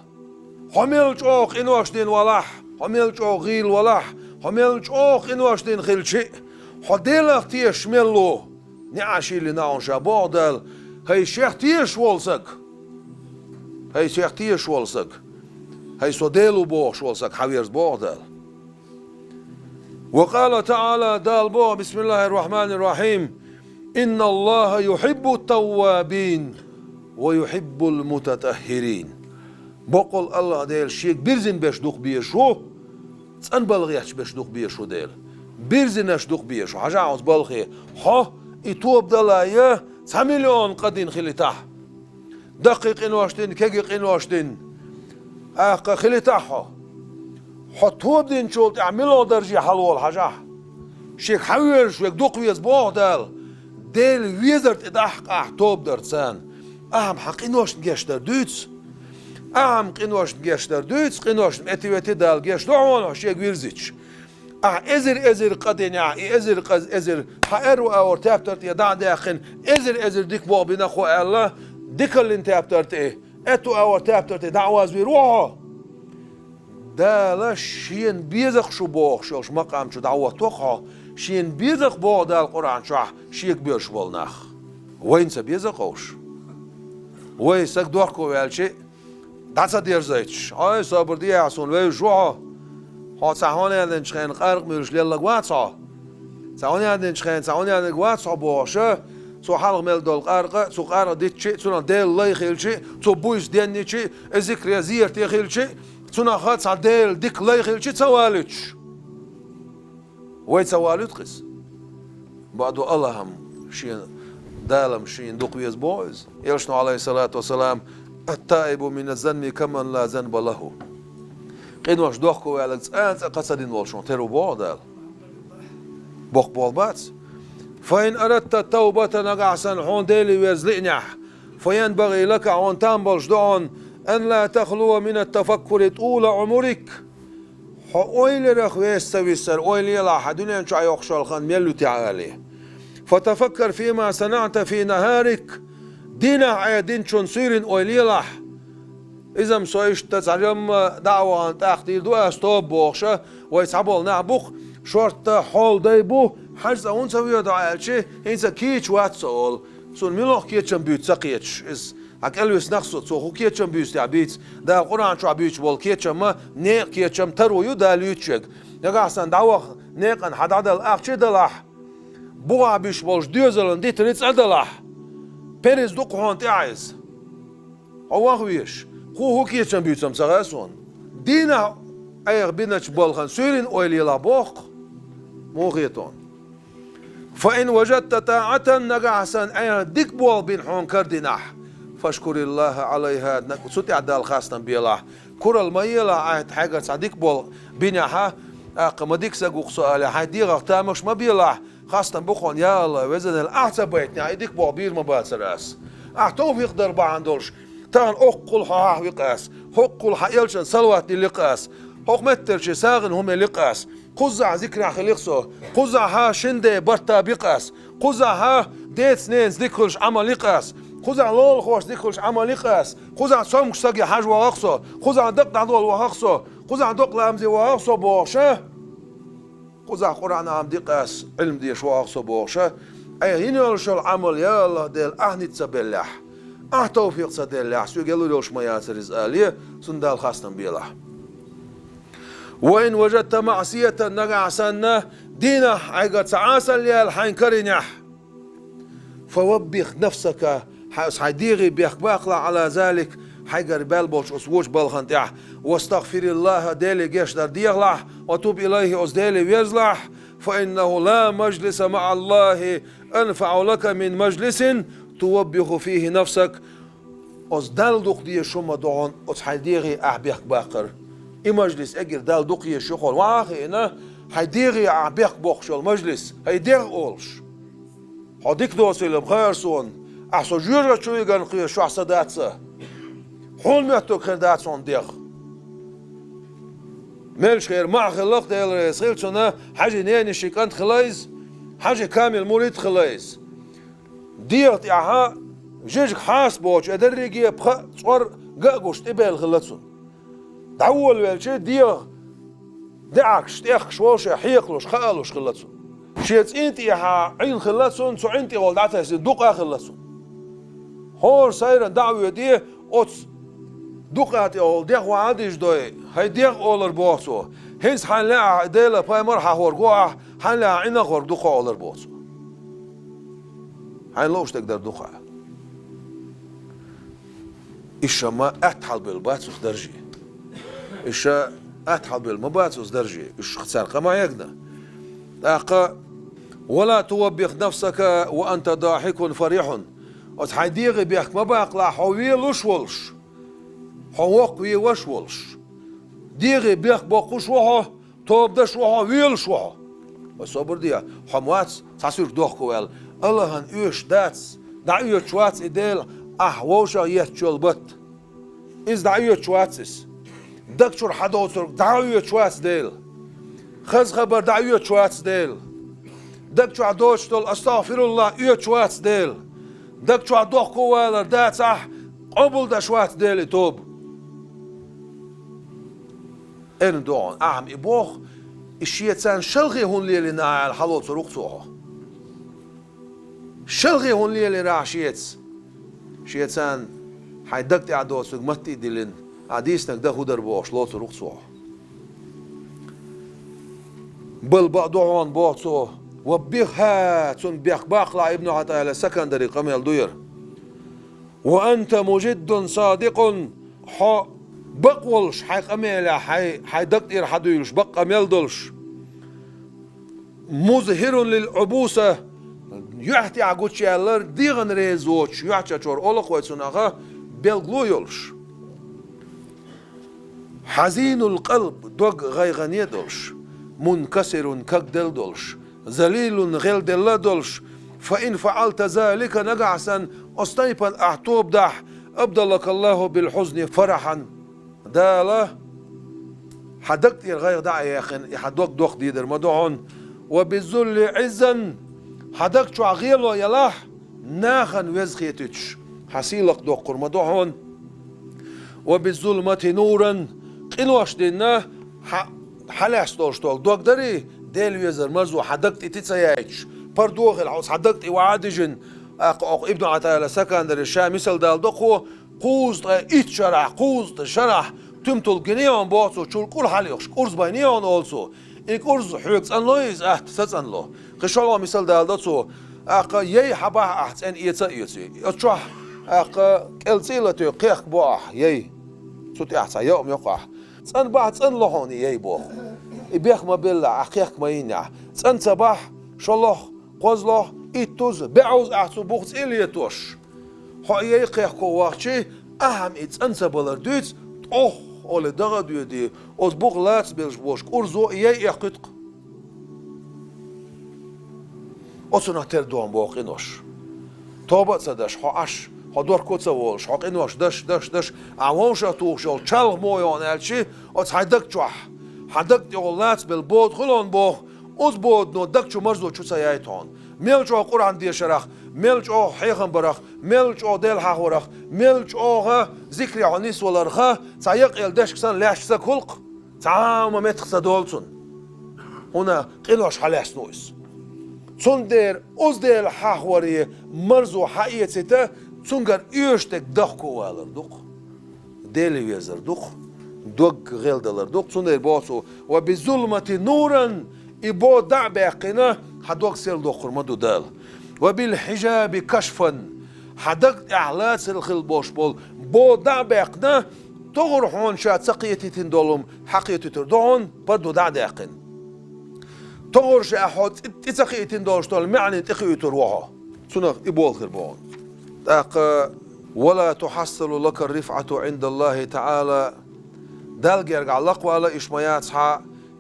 حميل جوغ إنوش دين ولح حميل جوغ غيل ولح حميل جوغ إنوش دين خيل شيء حديلك تيش ملو نعشي اللي نعونشا بودل هاي شيخ تيش والسك هاي شيخ تيش والسك هاي سوديلو بوش والسك حويرز بودل وقال تعالى دال بو بسم الله الرحمن الرحيم إن الله يحب التوابين ويحب المتطهرين بقول الله ديل شيك بيرزن باش دوق بيشو تنبلغيش باش دوق بيشو ديل بيرزنش دوق بيشو حاجة عاوز بالخي ها يتوب دلايا 9 مليون قدين خليتاح دقيق انواشتين كيق انواشتين خليتاح حطوب دين شولت اعملوا درجي حلوة الحاجة شيك حويرش ويك دوق ويز بوغدال ديل ويزرت ادحق توب درتسان اهم حق انواشت جاشتر دوتس اهم قنواشت جاشتر دوتس قنواشت اتيوتي دال جاش دعوانا شيك ويرزيتش ازر قدين ازر حقرو اور تابترت يدع داخن ازر ديك بو بنا خو الله ديك اللي انت تابترت ايه اتو او تابترتي دعواز بيروحه دالش شين بيزق شو بوخ شوش مقام شو دعوة توقع شين بيزق بوخ دال القرآن شاح شيك بيرش بولناخ وين سبيزقوش وين سك دوركو والشي دعسا دير زيتش اي صبر دي عصون وي جوعه ها سهانه عندن شخين قرق ميرش ليلا قواتسا سهانه عندن شخين سهانه عندن قواتسا بوشه سو حلق ميل دول قرقه سو قرق ديت شي سو ديل الله خيلشي سو بويس ديني شي ذكر زير تخيلشي سو خاص ديل ديك الله خيلشي توالتش وي توالت قس بعدو الله هم شي دالم شي دوق ويز بويز يلشنو عليه الصلاه والسلام التائب من الذنب كمن لا ذنب له قينوش دوخكو على انت قصدين والشون ترو بودال بوخ بول بات فإن أردت التوبة نقعسن هون ديلي ويزلئنح فينبغي لك عون تنبلش دعون أن لا تخلو من التفكر طول عمرك أويل رخ ويستويسر أويل يلا حدنين شو يخشى الخان ميلو تعالي فتفكر فيما صنعت في نهارك دينا عيدين شون سيرين أويل يلا إذا مسويش تتعلم دعوة عن تأخذير دو أستوب بوخشة ويسعبول نعبوخ شورت حول دايبو حجز أون سويه دعالشي هنسا كيتش واتسول سون ميلوخ كيتشن بيوت ساقيتش إز هك ألوس نقصو سوخو كيتشن بيوت تعبيت دا القرآن شو عبيتش بول كيتشن ما نيق كيتشن ترو يدا ليتشك يقعسن دعوة نيقن حد عدل أخشي دلح بوغا بيش بولش ديوزلن دي تريتس عدلح بيريز دوق هون تعيز هو خويش هو كيتشن بيوتسم سغاسون دينا ايغ بينش بولخن سيرين اويلي لابوق موغيتون فإن وجدت طاعة نقعسن ايغ ديك بول بين حون كردينح فاشكر الله عليها سوتي عدال خاصة بيلاح كورال ميلا عهد حاجة صديق بول بينها قمديك ساقوق سؤالي حديغ اختامش ما بيلاح خاصة بخون يا الله وزن الأحسن بيتنا عيديك بول بير مباسراس احتوف يقدر بعندولش تان أقل حاه وقاس حقل حيلشن صلوات لقاس حق مترش ساغن هم لقاس قزع ذكر خليقسو قزع ها شندي برتا بقاس قزع ها ديت سنين ذكرش عمل لقاس قزع لول خوش ذكرش عمل لقاس قزع سمك ساقي حاج وغاقسو قزع دق دعدول وغاقسو قزع دق لامزي وغاقسو بوغشه قزع قرآن عم دقاس علم ديش وغاقسو بوغشه اي هنيولشو العمل يا الله ديل اهني تسبلح توفيق صدير سو قالوا لوش ما ياسر إزالية سندال خاصة بيلا وإن وجدت معصية نقع سنة دينا عقد سعاسا ليال حين كرنح فوبخ نفسك حيديغي بيخ باقلا على ذلك حيقر بالبوش أسووش بالخنتح واستغفر الله ديلي جيش در ديغلح وتوب إليه أسديلي ويزلح فإنه لا مجلس مع الله أنفع لك من مجلس توبخ فيه نفسك أز دال دقية شما دعون أز حيديغي أحبيخ باقر مجلس أجر دال دقية شخول واخي إنا حيديغي أحبيخ بوخشو المجلس هيديغ أولش حديك دوسي لبخير سون أحسو جيرغة شوي قنقية شو أحسا داتسا حول ميحتوك خير داتسون ديغ ميلش خير مع خلق ديل ريس خير سونا حاجة نيني شيكانت خلايز حاجة كامل مريد خلايز ديرت ياها جيجك حاس بوش ادريجي بخ صور قاقوش تبال خلصون دعول والشي دير دعكش تيخ شوش حيقلوش خالوش خلصون شيت انت ياها عين خلصون سو انت ولدعتها دوقا خلصون هور ساير دعوه دي اوتس دوقات اول ديخ وعادش دوي هاي ديخ اولر بوسو هنس حنلا ديلا بايمر هورغوا حنلا عنا غور دوقا اولر بوسو هاي لوش تقدر دوقع إيش ما أتحل بالباتوس درجة إيش أتحل بالمباتوس درجة إيش خسارة ما يقدر أقا ولا توبخ نفسك وأنت ضاحك فرح أتحديغ بيك ما بقى حوي لوش حوق وي وش ديغي بيك بقوش وها توب دش وها ويلش وها وصبر ديا حموات تصير دوخوال الله هن ايش داتس دعيو تشواتس إديل ووشا يتشول بط إز دعيو تشواتس دكتور حدوتر دعيو تشواتس ديل خز خبر دعيو تشواتس ديل دكتور عدوش دول أستغفر الله يو تشواتس ديل دكتور عدوخ كوالا داتس قبل دشوات ديلي توب إن دون أهم إبوخ الشيطان شلغي هون ليلي ناع الحلوت رقصوها شلغي هون ليلي راح شيطان حيدك تعدو سجمتي دلين عديسنك ده هو دربوش لوت رقصوها بل بعضهم بوصو وبيخها تون بيخ باقلا ابن عطاء سكندري قميل دوير وأنت مجد صادق بقولش حي قميلة حي دكتير حدويلش بق قميل دلش مظهر للعبوسة يحتي عقوتش يالر ديغن ريزوش يحتي چور أولق ويتسوناغا بلغلويلش حزين القلب دوغ غيغنية دلش منكسر كقدل دلش ذليل غيل دل دلش فإن فعلت ذلك نقعسا أستيبا أعطوب دح أبدلك الله بالحزن فرحا داله حدقت الغير داعي يا أخي حدوك دوخ ديدر مدعون وبالذل عزا حدقت عغيلو يلاح ناخن وزخيتش حسيلك دوق مدعون وبالظلمة نورا قنوش دينا حلاش دولشتول دوق داري ديل ويزر مرزو حدقت تتسيايش بردوغ العوص حدقت وعادجن ابن عطاء سكندر الشام مثل دال دقو قوز اتشرح قوز شرح تمتل جنيون بوصو شول كل حاليوش قرز بينيون اولسو إنك قرز حوكس ان لويز تسس ان لو قشالو مثل دال دقو يي حباه ان ايتسا اتشرح كالسيلة قيخ بوح يي سوتي احسا يوم يقع سن بعد سن لهوني يي بوخ إبيخ ما بالله أخيخ ما ينع سن صباح شلوخ قزلوخ إتوز بعوز أحسو بوخس إليتوش هو يقيخ كو وقتي أهم إتسن بلر دويت أوه أولي دغا دويدي أوز بوخ لاتس بيلش بوش كورزو يقيتق أوسنا تردوان بوخ إنوش توبت سدش هو أش هو دور كوتسا وولش هو إنوش دش عوانشا توخشول چلغ مويون ألشي أوز هيدك جوح حدقت يغلات بالبود خلون بوخ اوز بود نو دقچو مرزو چو سيايتون ملچو قرآن دي شرخ ملچو حيخن برخ ملچو ديل حورخ ملچو ذكري عنيس ولرخ سايق يلدشكسن لاشسا خلق تعاما متخسا دولسون هنا قلوش حلاش نويس تون دير اوز ديل حوري مرزو حقيقتا تونغر يوشتك دخكو والر دق ديلي ويزر دق دوغ غيلدلر دوغ تونير بوسو وبالظلمة نورا إبو دع باقنا حدوغ سير دوخر مدو دال وبالحجاب كشفا حدق إعلات سير الخل بوش بول بو دع باقنا تغر حون شات سقيتي تندولم حقيتي تردون بدو دع داقن تغر شاحوت تسقيتي تندولش دول معني تقيتي تروها سنغ إبو الخربون ولا تحصل لك الرفعة عند الله تعالى دال يرجع لقوا على إشمايات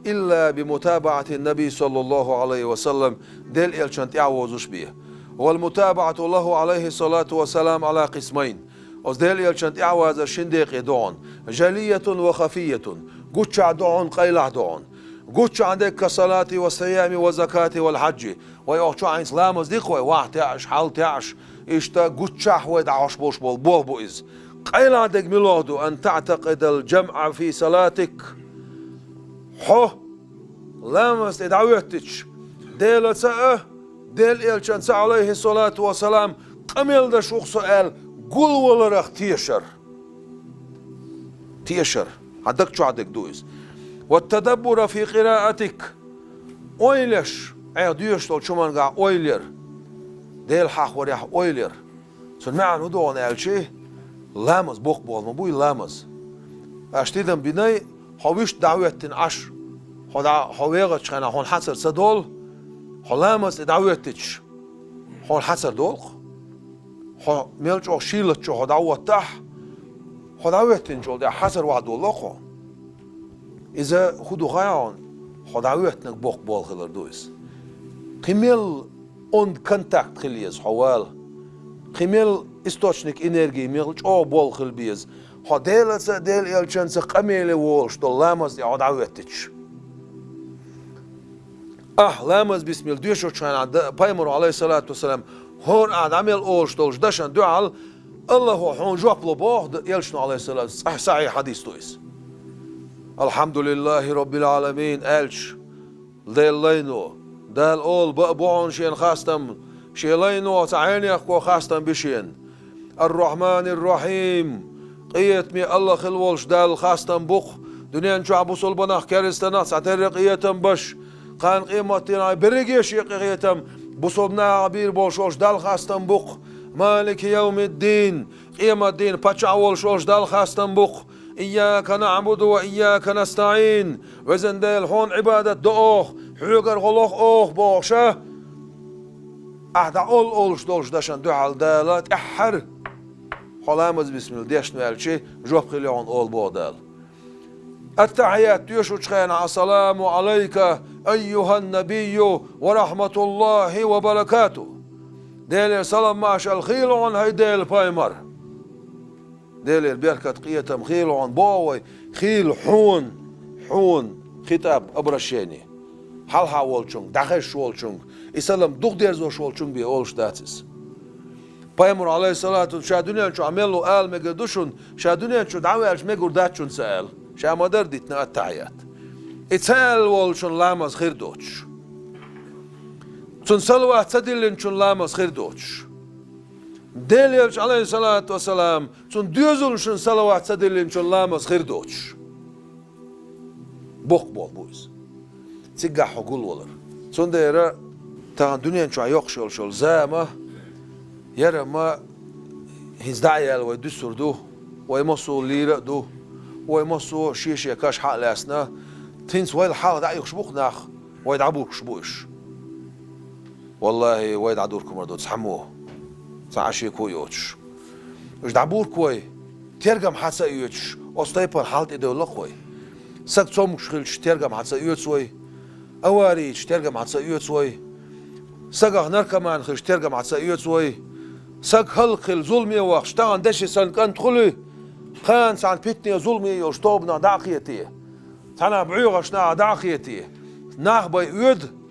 إلا بمتابعة النبي صلى الله عليه وسلم دل إلشانت يعوزش بيه والمتابعة له عليه الصلاة والسلام على قسمين دل إلشانت يعوز الشنديق دون جلية وخفية قتش دون قيلع دون قتش عندك كصلاة والصيام والزكاة والحج ويوحش عن إسلام وزديق ويوحتعش حالتعش إشتا قتش حويد عوش بوش بول بوئز قيل عندك ميلودو أن تعتقد الجمع في صلاتك حو لامس دعوتش ديل سأه ديل إلشان عليه الصلاة والسلام قميل دا شوخ سؤال قول ولا رخ تيشر عندك شو عندك دويز والتدبر في قراءتك أويلش ديوش لو شو من قاع أويلر ديل حق وريح أويلر سنمعن ودون ألشي لامز بوخ بول مبوي لامز اشتيدم بناي هاويش دعوتن عش هاويغت شخنا هون حسر سدول هلامز دعوتش هون حسر دول ها ميلجو شيلتشو هدعوتح هدعوتن جول ده حسر واحد دولخو إذا خدو غيان هدعوتنك بوخ بول خلر دويس قيميل اون كونتاكت خليز حوال قيميل источник энергии мелч о бол хилбиз ходелаца дел элчанца qamele wol что ламаз я дعوتش ламаз бисмил дюшо чана паймур алейхи салату вассалам هون عمل أول شتولش دشان دعال الله حون جواب لبوه يلشنو عليه السلام صحيح حديث تويس الحمد لله رب العالمين ألش ديل لينو دال أول بقبون شين خاستم شيلينو تعيني أخو خاستم بشين الرحمن الرحيم قيت مي الله خلولش دال خاستم بخ دنيا نشعب صلبنا كريستنا سعتر قيتم بش قان قيمتنا بريجيش قيتم بصوبنا عبير بوشوش دال خاستم بخ مالك يوم الدين قيمة الدين باتشعول شوش دال خاستم بخ إياك نعبد وإياك نستعين وزن دال هون عبادة دؤوخ حيقر غلوخ أوخ بوشة أحدا أولش دولش داشان دعال دالات أحر خلامز بسم الله ديش نوالشي جوب خليون أول بودال التحيات يشوش خينا السلام عليك أيها النبي ورحمة الله وبركاته ديل سلام ماشا الخيلون هاي ديل بايمر ديل البركة قيتم خيلون بوي خيل حون خطاب أبرشيني حالها والشونغ داخش والشونغ إسلام دوغ ديرزو والشونغ بي أولش داتس بايمر عليه الصلاة والسلام دنيا شو عملوا قال مجدوشون شا دنيا شو دعوة مجور داتشون سأل شا مدر ديتنا التحيات إتسال والشون لامز خير دوتش تون سلوات تدلين شون لامز خير دوتش ديليش عليه الصلاة والسلام تون ديوزون شون سلوات تدلين شون لامز خير دوتش بوق بويز تيجا حقول ولر تون ديرا تان دنيا شو عيوق شول زامه يرى ما هزدعيال ويدسر دو ويمصو ليرة دو ويمصو شيشة كاش حق لاسنا تنس ويل حال دعيق شبوخ ناخ ويدعبوك شبوش والله ويدعدوركم ردو تسحموه تعشي كويوتش وش دعبور كوي ترجم حتى يوتش أستيبان حالت إدو لقوي سك تومك شخلش ترجم حتى يوتسوي أواريش ترجم حتى يوتسوي سقه نركمان خش ترجم حتى يوتسوي سق خلق ظلمي واشتغل دشي سن كان تخلي خان سان بيتني ظلمي يشطوبنا داقيتي تنا بعيغشنا داقيتي ناخبي يود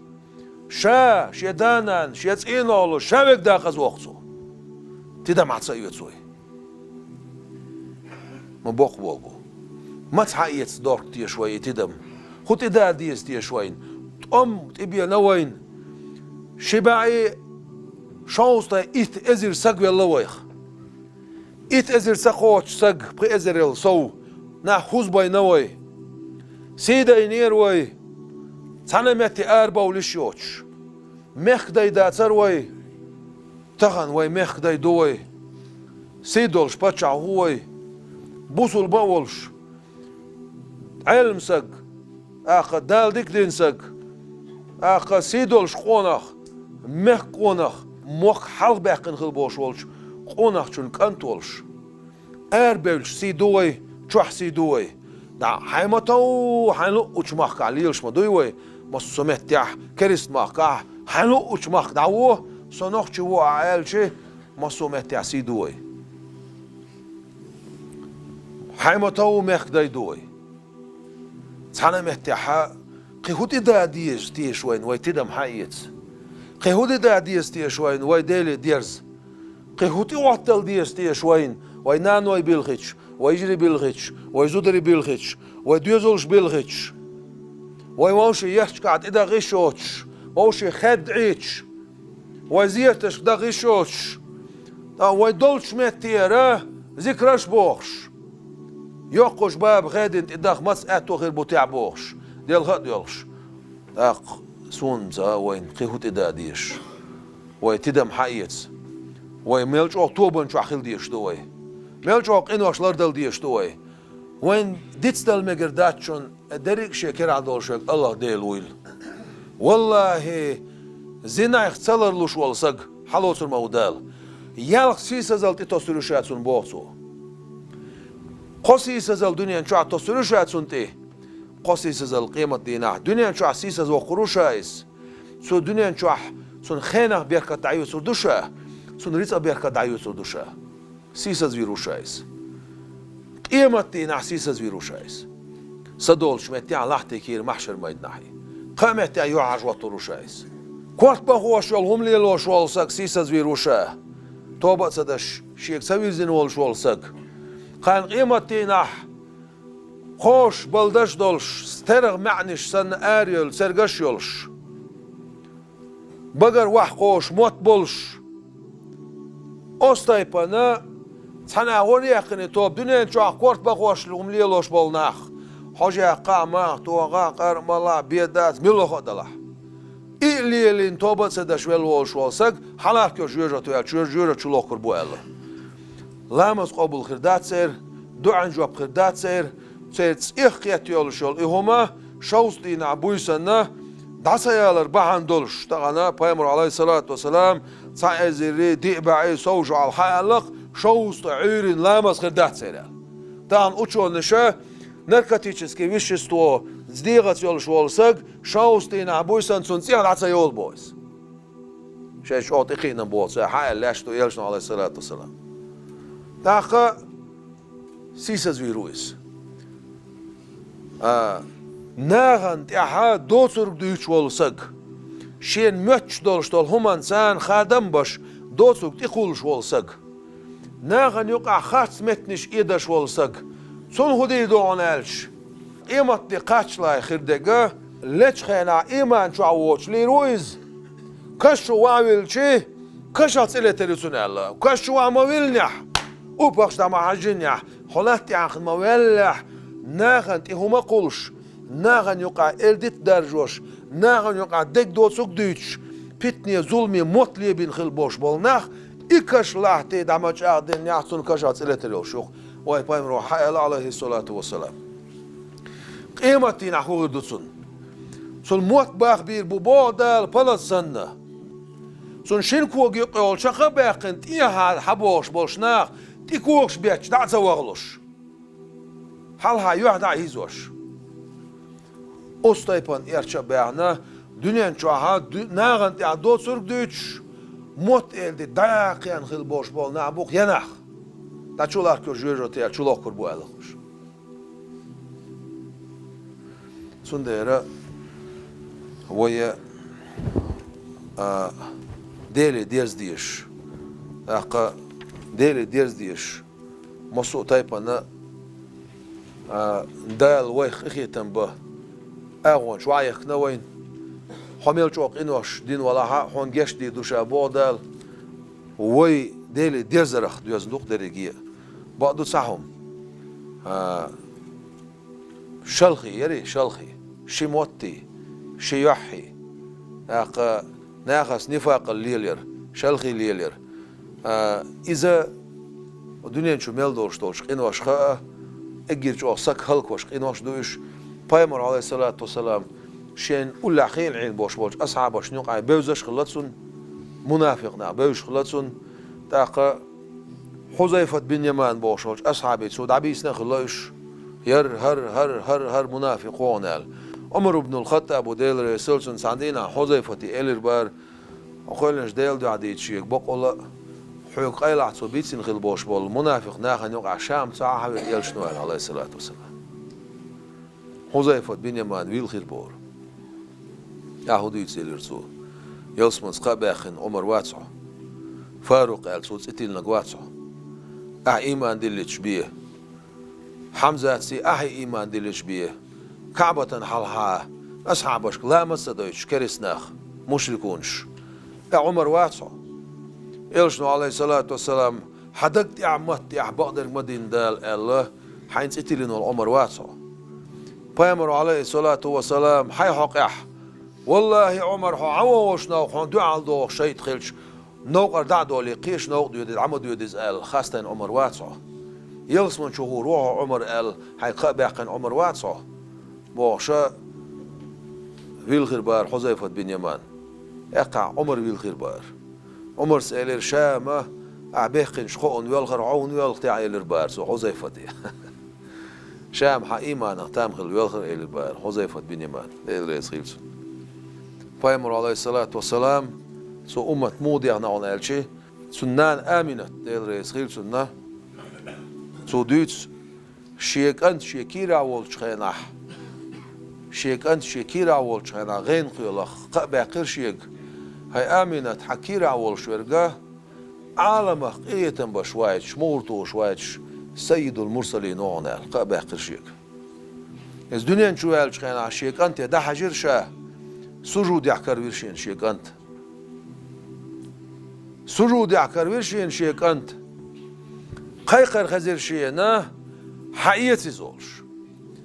شا شيدانان شيتسينولو شابك داقز وقتو تدا معتصا يوتسوي مبوق بوغو ما تحقيت دورك تي شوي تدم خد إدا ديس تي شوين تبيا نوين شباعي شانستا إت أزر سق بالله ويخ إت أزر سقوش سق بقي أزر الصو نا خوز باي نوي سيدا ينير وي تانا متي أربا ولشيوش مخ داي داتر وي تغن وي مخ داي دوي سيدولش باتشع هوي بوصل باولش علم سق آخا دال ديك دين سق آخا سيدولش قونخ مخ قونخ موخ حلق باقين خل بوش ولش قونخ چون كنت ولش بولش سيدوي چوح سيدوي دا حيمتو حنلو اچمخ عليلش مدوي وي مسومت يح كريست مخ حنلو اچمخ داو سنوخ چو عالشي مسومت يح سيدوي حيمتو مخ داي دوي تانا متيح قيهود دا ديش تيش وين وي تدم حيت قيهود دا ديش تيش وين وي ديلي ديرز قيهود وقتل ديش تيش وين وي نانوي بيلخيتش ويجري بيلخيتش ويزودري بيلخيتش ويديوزولش بيلخيتش ويوشي يحش قاعد إدا غيشوتش ووشي خدعيتش ويزيرتش دا غيشوتش ويدولش متيرة ذكرش بوخش يوقش باب غادن إداخ مس أتو غير بوتاع بوخش ديال غاد يلش أق سونزا وين قيهود إدا ديش ويتدم حيت ويميلش أكتوبر شو أخيل ديش دوي ميلش أق إنو أشلر دل ديش دوي وين ديتستل مقرداتشون دريك شكر عدول شك الله ديل ويل والله زنا يختلر لش والسق حلوتر مودال يالق سيسا زلت تسرشاتون بوخسو قصي سزل دنيا شو تسرشاتون تي قصي سزل قيمة دينا دنيا شو سيسا وقروشايس سو دنيا شو سون خينا بيركة دعيو سردوشا سون ريتا بيركة دعيو سردوشا سيسا زويروشايس قيمة دينا سيسا زويروشايس صدول شمتي على لحتي كير محشر ما يدنحي قامتي يعج وطروشايس كورت بخوش يلهم ليلوش والسك سيسا زويروشا توبة سدش شيك سويزن والش والسق قان قيمتي نح خوش بلدش دولش سترغ معنش سن آريل سرقش يولش بقر وح خوش موت بولش أستيبنا تنا وريقني توب دنيا جوا قورت بقوش لهم ليلوش بولناخ حاجة قامة توغا قرملا بيدات ملو خدلا إليلين توبة سدش والوش والسق حلاك يو جوجة تويل جوجة شلوكر بوالله لامس قبول خردات سير دعن جواب خردات سير سيرت إخيات يولشول إهما شوستين عبويسنا دعسيالر بحان دولش تغانا بيامر عليه الصلاة والسلام سايزيري ديبعي سوجو على الحالق شوست عيرين لامس خردات سيرال تغان أوشول نشا نركاتيشسكي ويشستو زديغت يولش والسق شوستين عبويسن سنسيها دعسيول بويس شيء شوط إخينا بويس حال لاشتو يلشنو عليه الصلاة والسلام تاقا سيسز ويرويس ناغن تيحا دوتسرق دوش والسق شين متش دولش دول همان سان خادم باش دوتسرق تيخولش والسق ناغن يقع خاص متنش إيداش والسق سون هدي دون ألش إيمت دي قاتش لاي خردقا ليش خينا إيمان شو عووش ليرويز كشو وعويل كشات إلي تريسون الله كشو عمويلنح وباقش دا معجنح حلاتي عن مويلح ناغن تيهما قولش ناغن يقع إلدت درجوش ناغن يقع ديك دوتسوك دوتش بيتني ظلمي موتلي بين خلبوش بولناخ إكاش لاحتي دعمج أعدين يحصن كشات إلي تريوشوخ واي بايم روحا إلا عليه الصلاة والسلام قيمتي نحو دوتسون سن موت باخ بير ببودال بلس سنة سن شنكوغ يقول شخا باقن تيها حبوش بولشناخ تيكوغش بيتش دع زواغلوش حالها يوحدا هيزوش أستيبان إرشا باعنا دنيان شوها ناغن تيها دوت سرق دوتش موت إلدي داقيان خلبوش بول نعبوك يناخ دا چولار كو جوجو تيها چولوكر بو ألخوش سنديرا ويا ديلي ديرز ديش أقا ديلي ديرز ديش مصو تايبانا دال ويخ إخيتن به أغوان شوائخ نوين حميل شوق إنوش دين ولا حون جيش دي دوشا بودال وي ديلي ديرزرخ دوزندوق دريجية بعدو ساهم شلخي يري شلخي شي موتي شي يحي أقا ناخس نفاق الليلير شلخي ليلير إذا الدنيا شو ميل دورش دورش إنوش خاء أجير جو سك هلك وش إنوش دوش بايمر عليه الصلاة والسلام شين ولا خيل عين بوش بوش أصحاب شنوق عي بوزش خلصون منافقنا بوش خلصون تاقا حذيفة بن يمان بوش بوش أصحابي سود عبيسنا خلاش ير هر منافقون قال عمر بن الخطاب وديل رسولسون ساندينا حذيفة إلير بار أقولنش ديل دو عديد شيك بقول حيوك قيلع صبيتين خلبوش بول منافق ناخن يقع شام صاحب يلشنو عليه الصلاة والسلام حذيفة بن يمان ويل خير بور يهودي تسيل رسول يلسمن سقاباخن عمر واتسع فاروق قال صوت اتيل نقواتسع إيمان دلتش بيه حمزة سي إيمان دلتش بيه كعبة حلها أصحابش لا مصدوش كرسناخ مشركونش عمر واتسع يلشنو عليه الصلاة والسلام حدقت يعمت بقدر مدين دال الله حينس اتلين العمر واتسع بيامر عليه الصلاة والسلام حي حقح والله عمر حو عووش نوخ حون دعال دوخ شيء تخلش نوقر دعدو لقيش نوق ديود العمد ديود ال خاستين عمر واتسع يلسمن شهور روح عمر ال حي باقن عمر واتسع بوشا ويل خربار حذيفة بن يمان يقع عمر ويل خربار عمر سألير شامة أعبيقن شخون ويلخر عون ويلختي عيلر بار سو حذيفة دي شام حقيمانا تامخل ويلخر عيلر بار حذيفة بن يمان ديل رئيس خيلسو فايمر عليه الصلاة والسلام سو أمة مودي عنا عن ألشي سنان آمنة ديل رئيس خيلسو نا سو دوتس شيك أنت شيكيرا والشخيناح شيك أنت شيكيرا والشخيناح غين قيلخ باقر شيك هاي آمنة حكيرا والشورقة عالم قيتن بشويتش مورتو شويتش سيد المرسلين وعنال قابح قرشيك از دنيا شوالش خينا عشيك أنت ده حجر شاه سجود يحكر ويرشين شيك أنت سجود يحكر ويرشين شيك أنت قيقر خزير شينا حقيقة زولش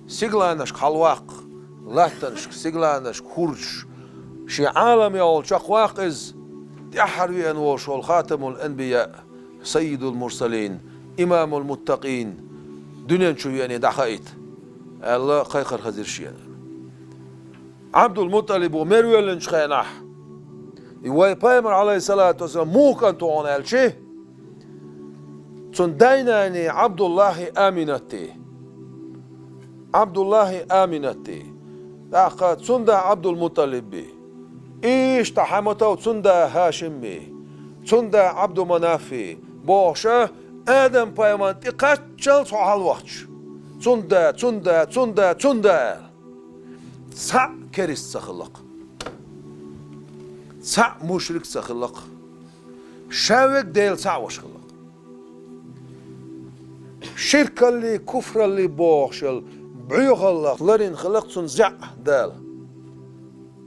سيغلانش خلواق لاتنش سيغلانش خورش شي عالم يول شقواق إز تحروي أنوش والخاتم الأنبياء سيد المرسلين إمام المتقين دنيا شو يعني دخائت الله قيقر خزير شينا عبد المطلب ومرويلن شخيناح يواي بايمر عليه الصلاة والسلام مو كنتو عن الشي تنديناني عبد الله آمنتي عبد الله آمنتي داقات تندا عبد المطلب بي إيش تحمته تندا هاشم بي تندا عبد منافي بوشا آدم بايمانتي قاتشل صحال وقتش تندا سع كريس سخلق سع مشرك سخلق شاوك ديل سع وش خلق شرك اللي كفر اللي بوخشل بعيو خلق لرين خلق سنزع دال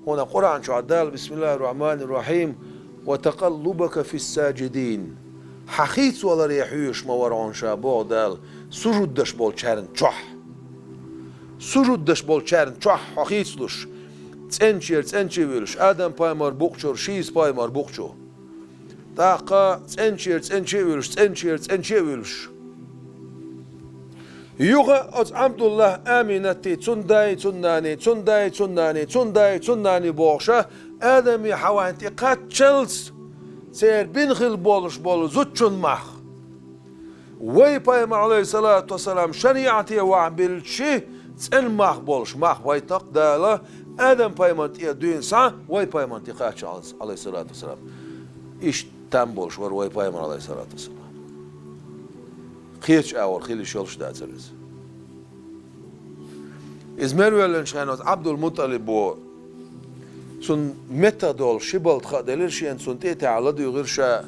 هنا قرآن شو عدال بسم الله الرحمن الرحيم وتقلبك في الساجدين حخيت ولا ريحيوش موران شابو دال سجود دش بول چارن چوح سجود دش بول چارن چوح حخيتلوش تنچي ويلش آدم بايمار بوقچور شيز بايمار بوقچو تاقا تنچي ويلش يوغا أز عبد الله آمنتي تنداي بوغشا آدمي حوانتي قاتشلس سير بنخل بول زوتشن مخ وي بايمار عليه الصلاة والسلام شريعتي وعبلشي تن مخ بولش مخ ويتق دالا آدم بايمانتي دوين سا وي بايمانتي قاتش عليه الصلاة والسلام إيش تنبولش ور وي بايمار عليه الصلاة والسلام خيرش أول خيلي شولش داتسرز إزميرويلن شخينوز عبد المطلب بو سن متى دول شبلت خادلرشين سن تيتي على دو غيرشا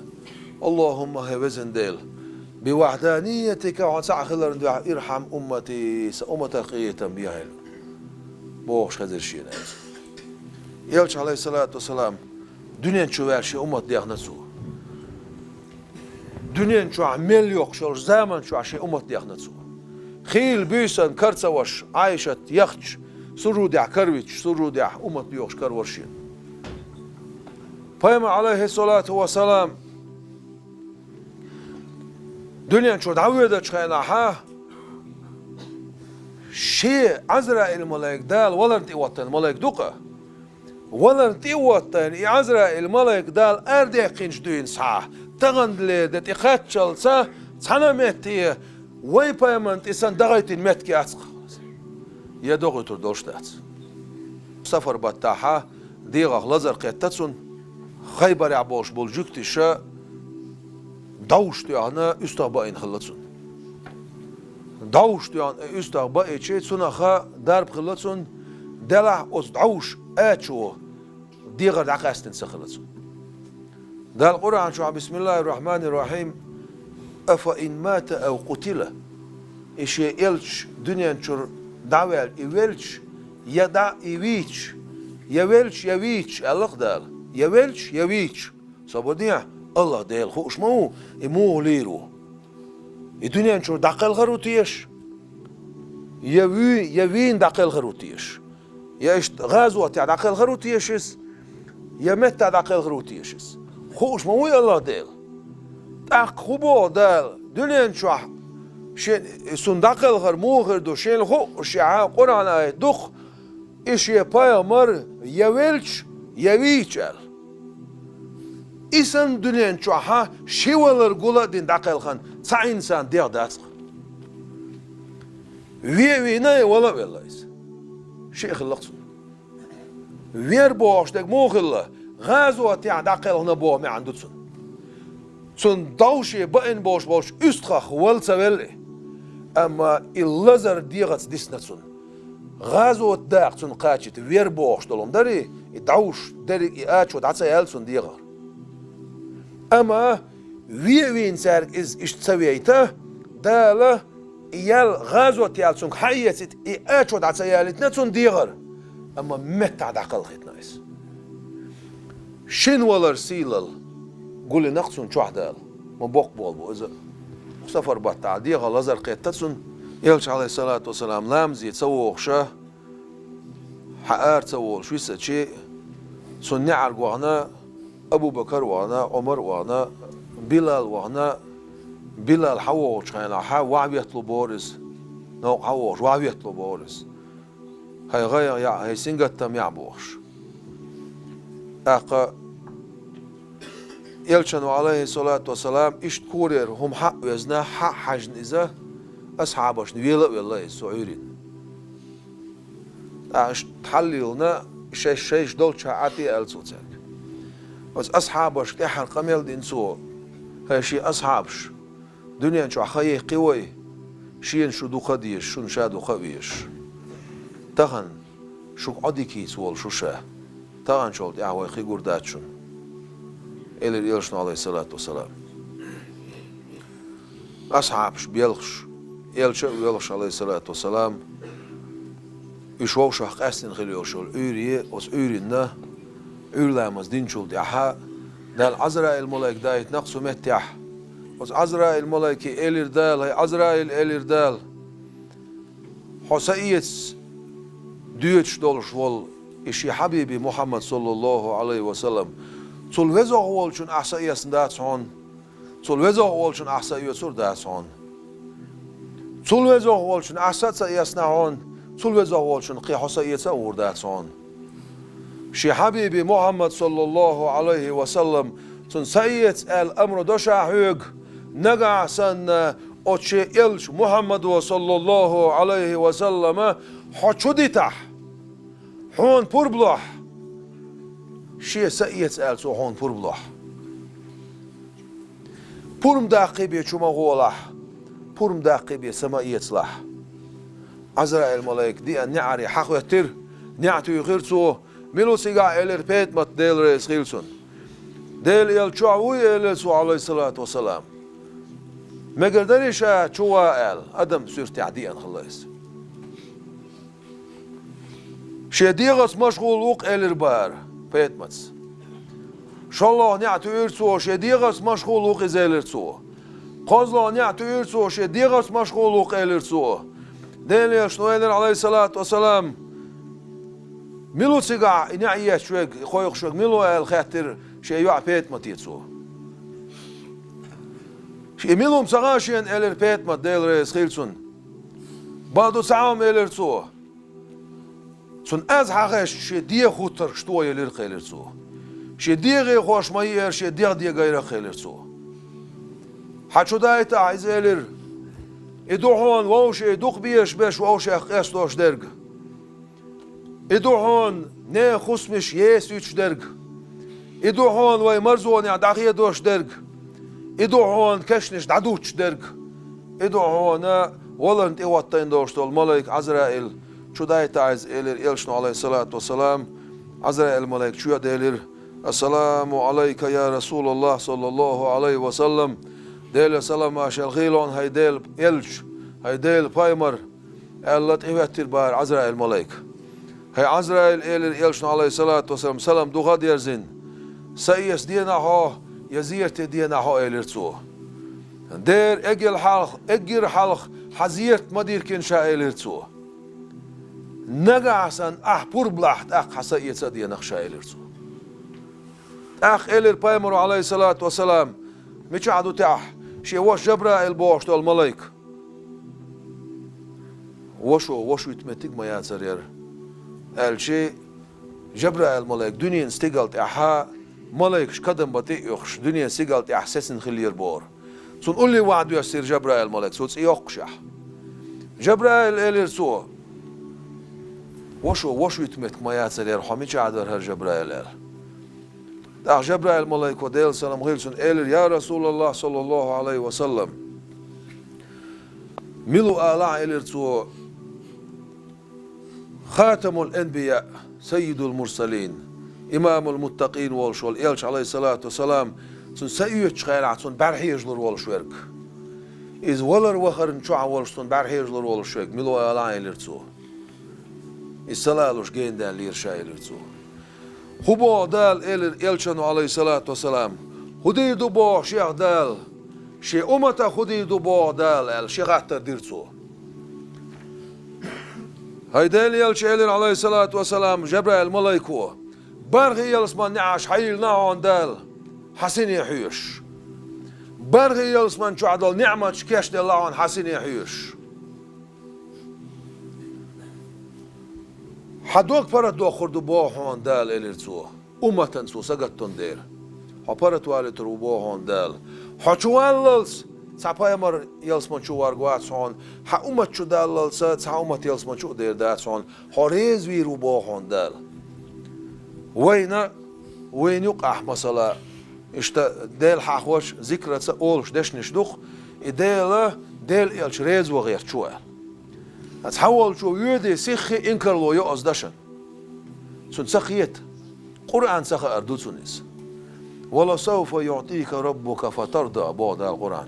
اللهم هوزن ديل بوحدانيتك وعسع خلر ارحم أمتي سأمتك قيتا بيهل بوش خزرشين يلش عليه الصلاة والسلام دنيا شوالشي أمت ديخنسو دنيا شو عمل يوخشل زمن شو عشان أمت ديخنسو خيل بيسن كرتسوش عايشة يخش سرود كرويتش سرود أمت بيوخش كرورشين فيما عليه الصلاة والسلام دنيا شو دعوة خيناها شيء عزرائيل الملاك دال ولا انتي وطن الملاك دوقة ولا انتي وطن عزرائيل الملاك دال أردي قينش دوين ساعة تغند لي دتي خاتشل سا تانا متي وي بايمنت إسان دغيت المت كي أتسق يا دغيتور دولشتات سفر بتاعها ديغا لزر قيتتسون خيبر عبوش بولجوكتي شا دوشتي أنا استغباين خلتسون دوشتي أنا استغباي شيء سنخا درب خلتسون دلع أصدعوش أتشو ديغا دعكاستن سخلتسون ده القرآن شو بسم الله الرحمن الرحيم أفإن مات أو قتل إيش يلش دنيا شر دعوال يولش يدع يويش يولش يويش الله قدال يولش يويش صبوديا الله ديل خوش مو يمو ليرو الدنيا شر دقل غروتيش يوين دقل غروتيش ياش غازوة دقل غروتيشس يمت دقل غروتيشس خوش ما ويا الله ديل تاق خوبو دال دنيا شو شين صندوق الغر موغر دو شين خو شيعة قرآن آية دخ إيش يبايا مر يويلش يويشل إنسان دنيا شو ها شيولر قولا دين داقل خان تا إنسان دير داسخ وينا ولا ولايس شيخ اللقصون وير بوش دك موغل غازو تاع داقل هنا بو ما عندوتسون سن دوشي بين بوش استخخ والسويلي اما اللزر ديغت ديسنتسون غازو داق سن قاتشت وير بوش دولم داري دوش داري اتشو داتسا يالسون ديغر اما وين سارك إيش تسويته داله يال غازوة يالسون حية أشود عسيالتنا تون ديغر أما متى عقل خيط نايس شين ولر سيلل قول نقصون شو عدال ما بوق بولبو إذا سفر بطع ديغر لزر قيتتسون يلش عليه الصلاة والسلام لامز يتسوق شه حقار تسوق شو يسد شيء سنة عرقوانا أبو بكر وانا عمر وانا بلال وانا بلال حوش خينا حا وعبيت له بورس نو حوش وعبيت له بورس هاي غير يا هاي سنجت تم يعبوش أقا يلشن عليه الصلاة والسلام إيش كورير هم حق وزنا حق حجن إذا أصحابش نويلا ولا يسوعيرين أش تحللنا شيء دول شعاتي ألسوتك بس أصحابش كحر قميل دين سو هاي شيء أصحابش دنيا شو خيي قوي شين شو دو خديش شو نشادو خويش تغن شو عدي كيس وول شو شاه تغن شو دعوة خي قرداتشون إلى يلشن عليه الصلاة والسلام أصحابش بيلخش يلش عليه الصلاة والسلام يشوف حق أسن خليه شو الأوري وس أورينا أورلامز دين شو دعها دال عزرائيل الملاك دايت نقصو متح وس عزرائيل الملاك إلير دال هي عزرائيل إلير دال حسيت ديوتش دولش وال إشي حبيبي محمد صلى الله عليه وسلم تول وزا هو شون أحسائي سنداتون تول وزا هو شون أحسائي سرداتون تول وزا هو شون أحسائي سنعون تول وزا هو شون قي حسائي سورداتون شي حبيبي محمد صلى الله عليه وسلم تون سيد الأمر دوشا هوغ نقع سن أتشي إلش محمد صلى الله عليه وسلم حشوديتح هون بربلح شي سيد ألسو هون بربلح برم داقي بي شما غولح برم داقي بي سمائيت لح عزرائيل الملاك دي أن نعري حق يتر نعتو يغيرتو ملو سيقا إلير بيت مات ديل رئيس خيلسون ديل يلشعوي إليسو عليه الصلاة والسلام ما قدريش شوا آل أدم سيرتي عديا خلاص شديغس مشغول وق إلير بار بيت ماتس شاء الله نعتو يرسو شديغس مشغول وق إزيلرسو قزلا نعتو يرسو شديغس مشغول وق إليرسو ديل يشنو إلير عليه الصلاة والسلام ملو سيقع نعيه شوي خويق شوي ملو الخاطر شيء يوع بيت ما تيتسو شيء ملو مسغاشين إلير بيت ما ديل رئيس خيلسون بعدو ساعهم إلير سو سون از حقش شيء دي خوتر شتوي إلير خيلر سو شيء دي غي خوش ماير شيء دي غير خيلر سو حتشو دايت عايز إلير إدوحون ووش إدوخ بيش بيش ووش أخيستوش درج إدو هون نه خصمش يس يش درج إدو هون وي مرزون يعني داخية دوش درج إدو هون كشنش دعدوش درج إدو هون ولنت إيواتين دوش تول ملاك عزرائيل شو دايت عايز إلير إلشنو عليه الصلاة والسلام عزرائيل ملاك شو يديلر السلام عليك يا رسول الله صلى الله عليه وسلم ديل سلام عشان غيلون هاي ديل إلش هاي ديل بايمر الله تيواتير بار عزرائيل ملاك هاي عزرائيل إلير إلشنو عليه الصلاة والسلام سلام دو غاد يرزين سيس دينا هو يزيرت دينا هو إلير تو دير إجر حلق حزيرت مدير كنشا إلير تو نقعسن بربلحت حسيت دينا خشا إلير تو إلير بايمرو عليه الصلاة والسلام مش عدو تاح شي وش جبرائيل بوش تو الملايك وشو يتمتق ما ياتسر الشي جبرائيل ملايك دنيا استقلت احا ملايك قدم بطيقش دنيا استقلت احساسن خلير بور سون قول لي وعدو يصير جبرائيل ملايك سوتس يقشح جبرائيل إلير سو وشو يتمتق ما ياتسر حميش عدر هر جبرائيل جبرائيل ملايك وديل سلام غيلسون إلير يا رسول الله صلى الله عليه وسلم ملو آلاء إلير سو خاتم الأنبياء سيد المرسلين إمام المتقين والشول إلش عليه الصلاة والسلام سون سيوتش خيلات سون برهيج لرول شويرك إز ولر وخرن شو عوال سون برهيج لرول شويرك ملو ألاين لرتسو السلالوش جين دال ليرشاي لرتسو خبو دال إلشانو عليه الصلاة والسلام خدي دبو شيخ دال شي أمتا خدي دبو دال شيخ عتر ديرتسو هيدال يلش عليه الصلاة والسلام جبرائيل ملايكو برغي يلسمان نعاش حيل ناعون دال حسين يحيوش برغي يلسمان شو عدل نعمة كاش دال لعون حسين يحيوش حدوك فرد دو خردو بوحون دال إليرتسو أمتن سو سقطن دير حبرت والي تروبوحون دال حچواللس سپای مر یلسمان شو وارگوات سون ها امت شو دال سات ها امت یلسمان شو دیر دات سون هریز وی رو باهون دال وين يقع مثلا اشت دال حخوش ذكرت اولش دشنش دخ دال يلش ريز وغير شو اتحول شو يدي سخي انكر لو يقص دشن سن سخيت قرآن سخ اردوتسونيس ولا سوف يعطيك ربك فترضى بعد القرآن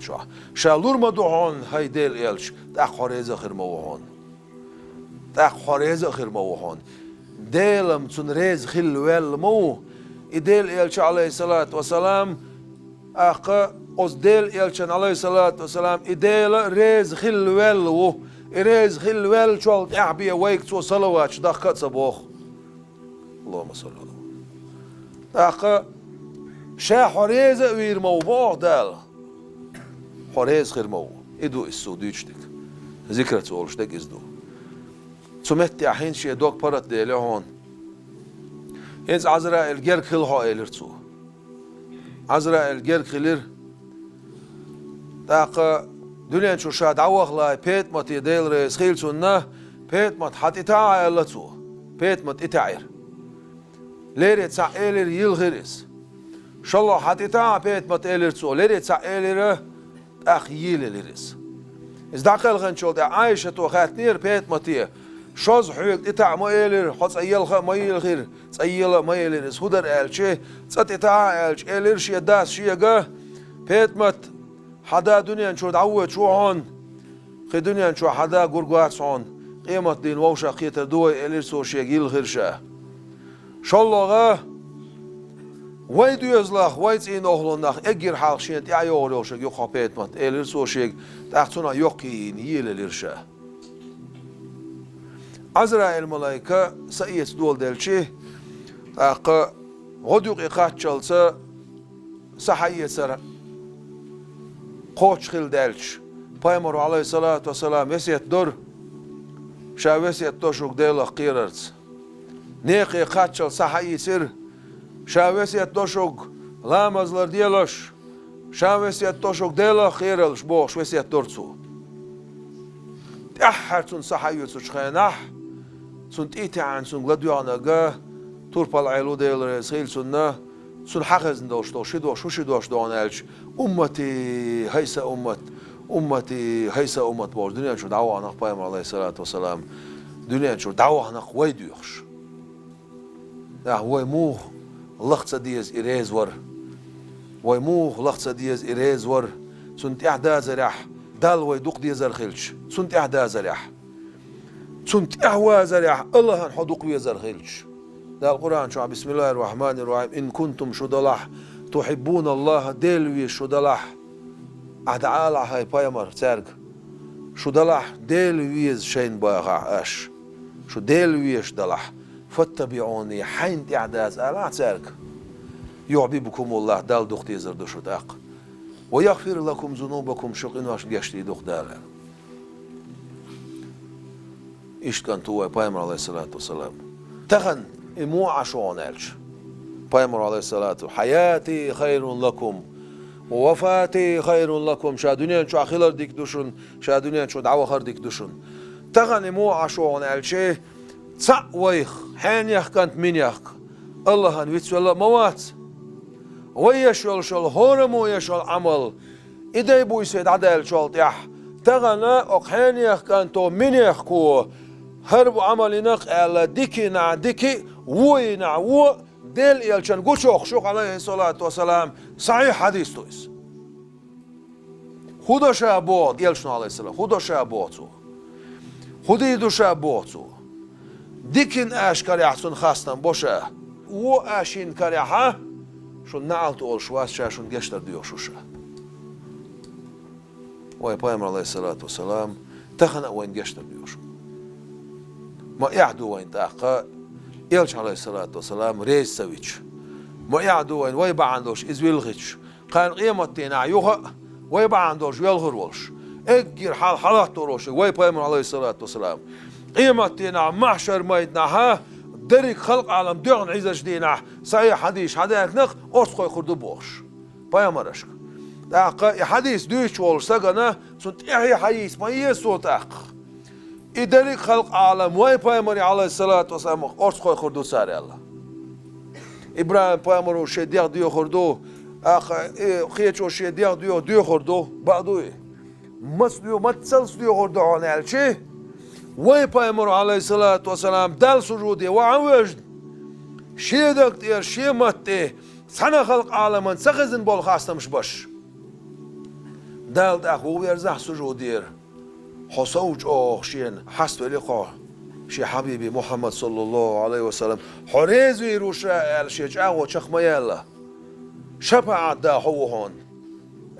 شالور مدوحون هاي ديل إلش تاق خريز آخر موهون تاق خريز آخر موهون ديلم تون ريز خل ويل مو إديل إلش عليه الصلاة والسلام أخا أز ديل إلش عليه الصلاة والسلام إديل ريز خل ويل و ريز خل ويل شوالت أحبي ويك تو صلوات شدخت صبوخ اللهم صل على أخا شا حريز وير موضوع دال حريز خير مو إدو إسو ديشتك ذكرت أولشتك إزدو سمعت حين شيء دوك برات ديله هون إنس عزرائيل جر كلها إلرتو عزرائيل جر كلير تاق دنيا شو شاد عوخ لاي بيت مات يديل رئيس خيل سنة بيت مات حت إتاع إلتو بيت مات إتاعير ليرت سائلر يلغرس شالله حتى تا بيت مات إلرتسو لريت سا إلره أخيل لرس إز داخل خنشول ده عايشة تو خاتنير بيت ماتيه شاز حيق إتاع ما إلر حس أيل خا ما يلخير أيل ما يلرس هدر إلشة سات إتاع إلش إلرش يداس شيء جا بيت مات حدا دنيا نشود عود شو هون خي دنيا نشوا حدا جورجات صون قيمة دين ووشة قيتر دوي إلرسو شيء يلخيرشه شالله غا ويد يزلخ ويد إن أهلناخ أجر حال شيء تعيور يوشك يخابيت مات إلرسو شيء تأخذنا يقين يل الإرشة عزرائيل الملائكة سيئة دول دلشة أق غدوق إقاتشل سحية سر قوش خل دلش بايمر عليه الصلاة والسلام وسيت دور شا وسيت توشك دلخ قيررت نيق إقاتشل سحية سر شاوسيت دوشوك لامزلر ديالش شاوسيت دوشوك ديلا خيرلش بوش وسيت دورتسو تأحرتون صحيوتسو شخيناح سون تيتي عن سون غديانا غا توربال عيلو ديل رسيل سنة سون حقزن دوش دوش دونالش أمتي هيسا أمتي هيسا أمت بوش دنيا شو دعوة نق بايم عليه الصلاة والسلام دنيا شو دعوة نق ويديوخش هو موه لخت ديز إريز ور ويموه لخت ديز إريز ور سنت إحدى زرح دال ويدق ديز الخلش سنت إحدى زرح سنت إحوى زرح الله حدق ويزر خلش ده القرآن شو بسم الله الرحمن الرحيم إن كنتم شدلح تحبون الله دلوي شدلح أدعال هاي بايمر ترق شدلح دلويز شين باغا أش شو دلويش دلح فاتبعوني حين تعداز ألا ترك يعببكم الله دال دختي زر شداق ويغفر لكم ذنوبكم شقين واش جشتي دخ دالا إيش كان توي بايمر عليه الصلاة والسلام تغن إمو عشون ألش بايمر عليه الصلاة حياتي خير لكم ووفاتي خير لكم شا دنيا شو أخيلر ديك دوشن شا دنيا شو دعوة خر ديك دوشن تغن إمو عشون ألشه ويخ حين يخكنت من يخ الله هنويت ولا موات ويشول شول هرمو يشول عمل إدي بو يسيد عدال شول يح تغنى أقحين يخكنتو من يخكو هرب عمل نق على ديكي نا ديكي وي نا و ديل يلشان قوشوخ شوخ عليه الصلاة والسلام صحيح حديث تويس خدا شابوت يلشنا عليه السلام خدا شابوتو خدي دو شابوتو ديكن اشكال يحسن خاصن بوشه و اشين كاريها شو نعلت اول شواس شاشون جشتر ديوشوشه وي بايمر عليه الصلاة والسلام تخنق وين جشتر ديوشو ما يعدو وين تاقا يلش عليه الصلاة والسلام ريز سويتش ما يعدو وين ويبا عندوش إزويلغيتش قان قيمتنا يوها ويبا عندوش يلغرولش اجير حال حالات روش وي بايمر عليه الصلاة والسلام قيمتنا محشر ميدنا ها دريك خلق عالم ديغن عيزة جدينا صحيح حديث حديث نق أرسخي خردو بوش بايمرشك تاقا حديث دوش والش ساقنا سنت إحي حديث ما يسو تاقا إدريك خلق عالم وي بايمري عليه الصلاة والسلام أرسخي خردو ساري الله إبراهيم بايمرو شي ديغ ديو خردو أخا خيچو شي ديغ ديو خردو بعدوي مسليو متسلس ديو خردو عنال شي وي بايمرو عليه الصلاة والسلام دال سجودي وعوجد شي دكتير شي متي سنة خلق عالما سخزن بول خاصة مش باش دال داخو ويرزح سجودير حصوج شين حسو لقاه شي حبيبي محمد صلى الله عليه وسلم حريز ويروشا الشيج اغو شخ ميالا شفاعة دا هون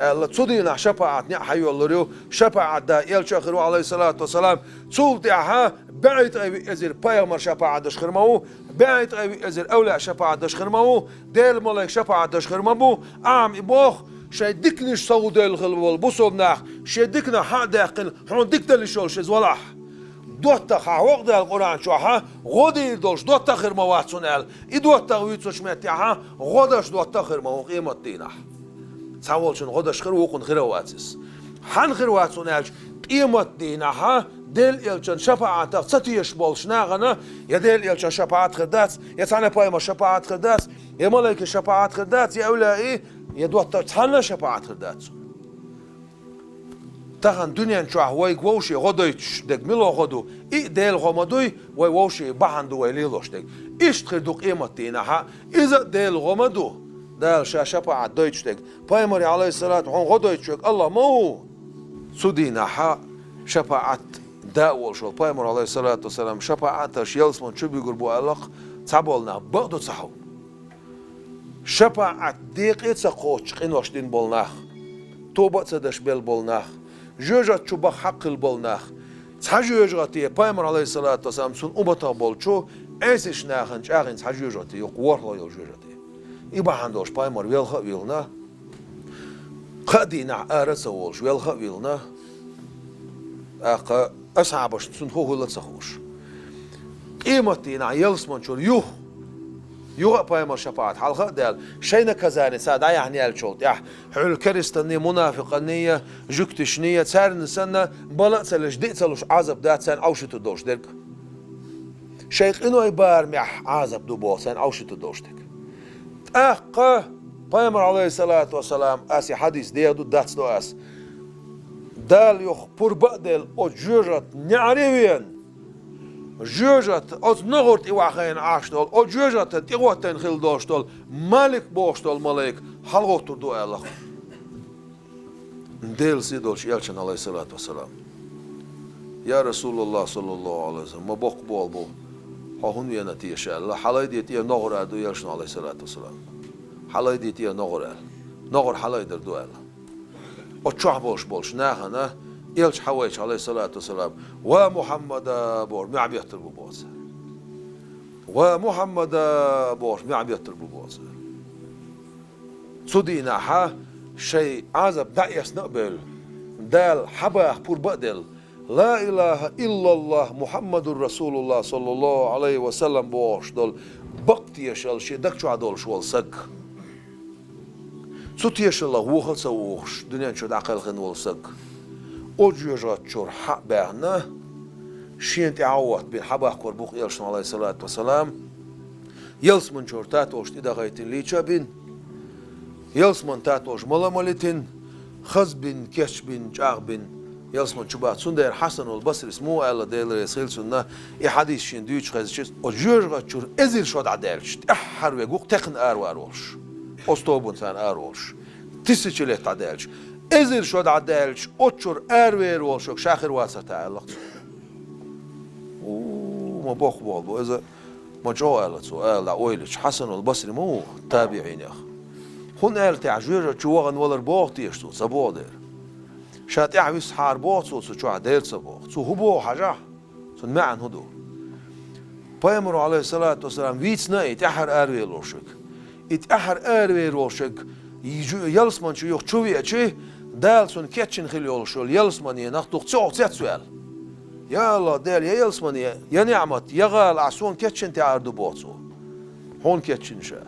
الله تصدينا شفاعة نحيو الله ريو شفاعة دا يل شخرو عليه الصلاة والسلام تصول دعها بعيد أي أزر بايمر شفاعة دش خرمو بعيد أي أزر أولى شفاعة دش خرمو ديل ملك شفاعة دش خرمو عام إبوخ شي ديكنش صود الغلول بوصلنا شي ديكنا حق داقن حون ديكتا لشول شي زولاح دوتا خاوق دا القرآن شوها غودي دوش دوتا خرموات سنال إدوتا ويتسوش ماتيها غودش دوتا خرمو قيمة دينه سوالشون غودش خروقون خرواتس حن خرواتسون الج قيمة دينها دل يلشن شفاعة ستيش بولش ناغنا يا دل يلشن شفاعة خدات يا تانا بايما شفاعة خدات يا ملاك شفاعة خدات يا أولئي يا دوتا تانا شفاعة خدات تاخن دنيا نشوح وي غوشي غوديتش دك ميلو غودو اي دل غمدوي وي ووشي بحندو وي ليلوش دك ايش تخدو قيمة دينها اذا دل غمدو دال شفاعة دويتشتك بايمري عليه الصلاة والسلام غدويتشك الله مو سودينا حق شفاعة داول شو بايمر عليه الصلاة والسلام شفاعة شيلسمون شو بيقول بو ألق تعبولنا بقدو تصحو شفاعة ديق يتسقوش قنوش دين بولناخ توبة تدش بيل بولناخ جوجات شو بخ حق البولناخ تحجوجاتي بايمر عليه الصلاة والسلام سن أمتا بولشو ايسش ناخن شاخن تحجوجاتي يقوار لا يوجوجاتي إبا عندوش بايمر ويلخا ويلنا قدينا أرس أولش ويلخا ويلنا أقا أصعبش سنخوه لا تسخوش قيمتنا يلسمن شور يوه بايمر شفاعة حلقة دال شينا كزاني ساد يعني الشوط يح حل كريستني منافقنية جكتشنية تسارن سنة بلا تسلش دي تسلش عذب دات سن أوشي تدوش ديرك شيخ إنو يبار مح عذب دو سن أوشي تدوش ديرك أقا بايمر عليه الصلاة والسلام أسي حديث ديادو داتس دو أس دال يخ بربادل أو جوجت نعريوين جوجت أو نغرت إواخين عاشتول أو جوجت تيغوتين خلدوشتول مالك بوشتول مالك حلغوتو دو ألخ ديل سيدولش يلشن عليه الصلاة والسلام يا رسول الله صلى الله عليه وسلم ما بوق بول بو هون ويا نتيجة الله حلاي ديتي نغر عدو يلشن عليه الصلاة والسلام حلاي ديتي نغر حلاي در دو الله أتشوح بولش ناخنا يلش حوايش عليه الصلاة والسلام ومحمد بور ما عم يحتربوا بوصل ومحمد بور ما عم يحتربوا بوصل صدينا ها شيء عذب دعيس نقبل دال حباه بور بدل لا إله إلا الله محمد رسول الله صلى الله عليه وسلم بوش دول بقت يشل شي دكشو عدول شوال سق صوت يشل الله وخل سووش دنيا شو دعقل خن والسق أجيجات شور حق بعنا شين تعوض بين حباه كوربوخ يلشن عليه الصلاة والسلام يلسمن شور تاتوش إذا غيتن ليتشا بين يلسمن تاتوش ملا ملتين خز بين كش بين جاغ بين يلسمن شبات سندر حسن والبصري اسمه الله ديل رسول سنة يحديث شين ديوش خزشيس أجيجات شور إزيل شود عدالش أحر ويقوق تقن أروارولش أستوبون سان أرولش تسجل تعدلش إذا شو تعدلش أتشر أروير والشوك شاخر واسع تعلق ما بخ بالبو إذا ما جاء سؤال لأويلش حسن البصري مو تابعين يا أخ هون قال تعجير جوغن ولا رباط يشتو صبودر شات يعويس حار باط سو شو عدل صباط سو هو حاجة سو معن هدو بيامر عليه الصلاة والسلام ويتنا يتأحر أروي لوشك يتأحر أروي لوشك يلسمان شو يخ شوي أشي دال سون كيتشن خلي يلشول يلسمان ينخدق تسوع تسوال يا الله دال يا يلسمان يا نعمت يا غال عسون كيتشن تعردو باطسو هون كيتشن شا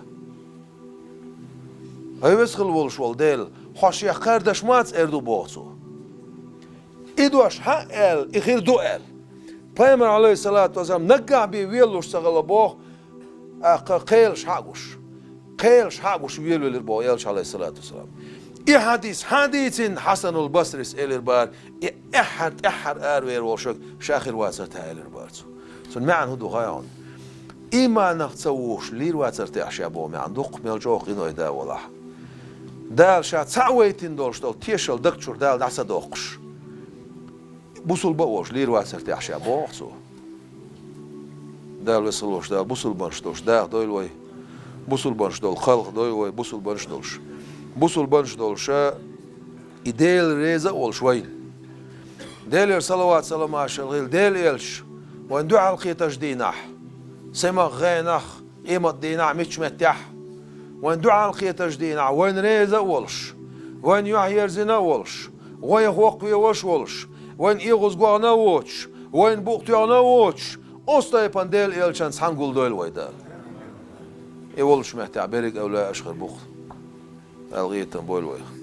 هاي بس خل ولشول دال خوش يا قردش مات اردو باطسو إدوش حقل إخير دوال بيامر عليه الصلاة والسلام نقع بيويلوش سغلبوه قيلش حقوش ويلو للبو يلش عليه الصلاة والسلام حديث حسن البصري إلربار أحد أروير وشك شاخر واسرت هاي إلربار سن معن هدو غايون إما نختسووش لير واسرت أحشابو معن دوق ملجوق إنو يدا ولا دال شات سعويتين دولش دول تيشل دكتور دال دعسا دوقش بوصل بوش لير واسرت أحشابو دال وصلوش دال بوصل بنشتوش دال دويلوي بوصل بنشتول خلق دويلوي بوصل بنشتولش بوصل بنشتولشا إديل ريزا والشويل ديل صلوات سلام عشان ديل إلش وين دعاء القيتش دينح سما غينخ إيمت دينح مش متح وين دعاء القيتش دينح وين ريزا والش وين يحير زنا والش وين خوق ويوش والش وين إيغوز قوانا ووش وين بوقتيانا ووش أستا يبان إلشان سحنقول دويل ويدال إيولش محتع بيرك أو لا أشخر بوخ الغيتن بويل ويخ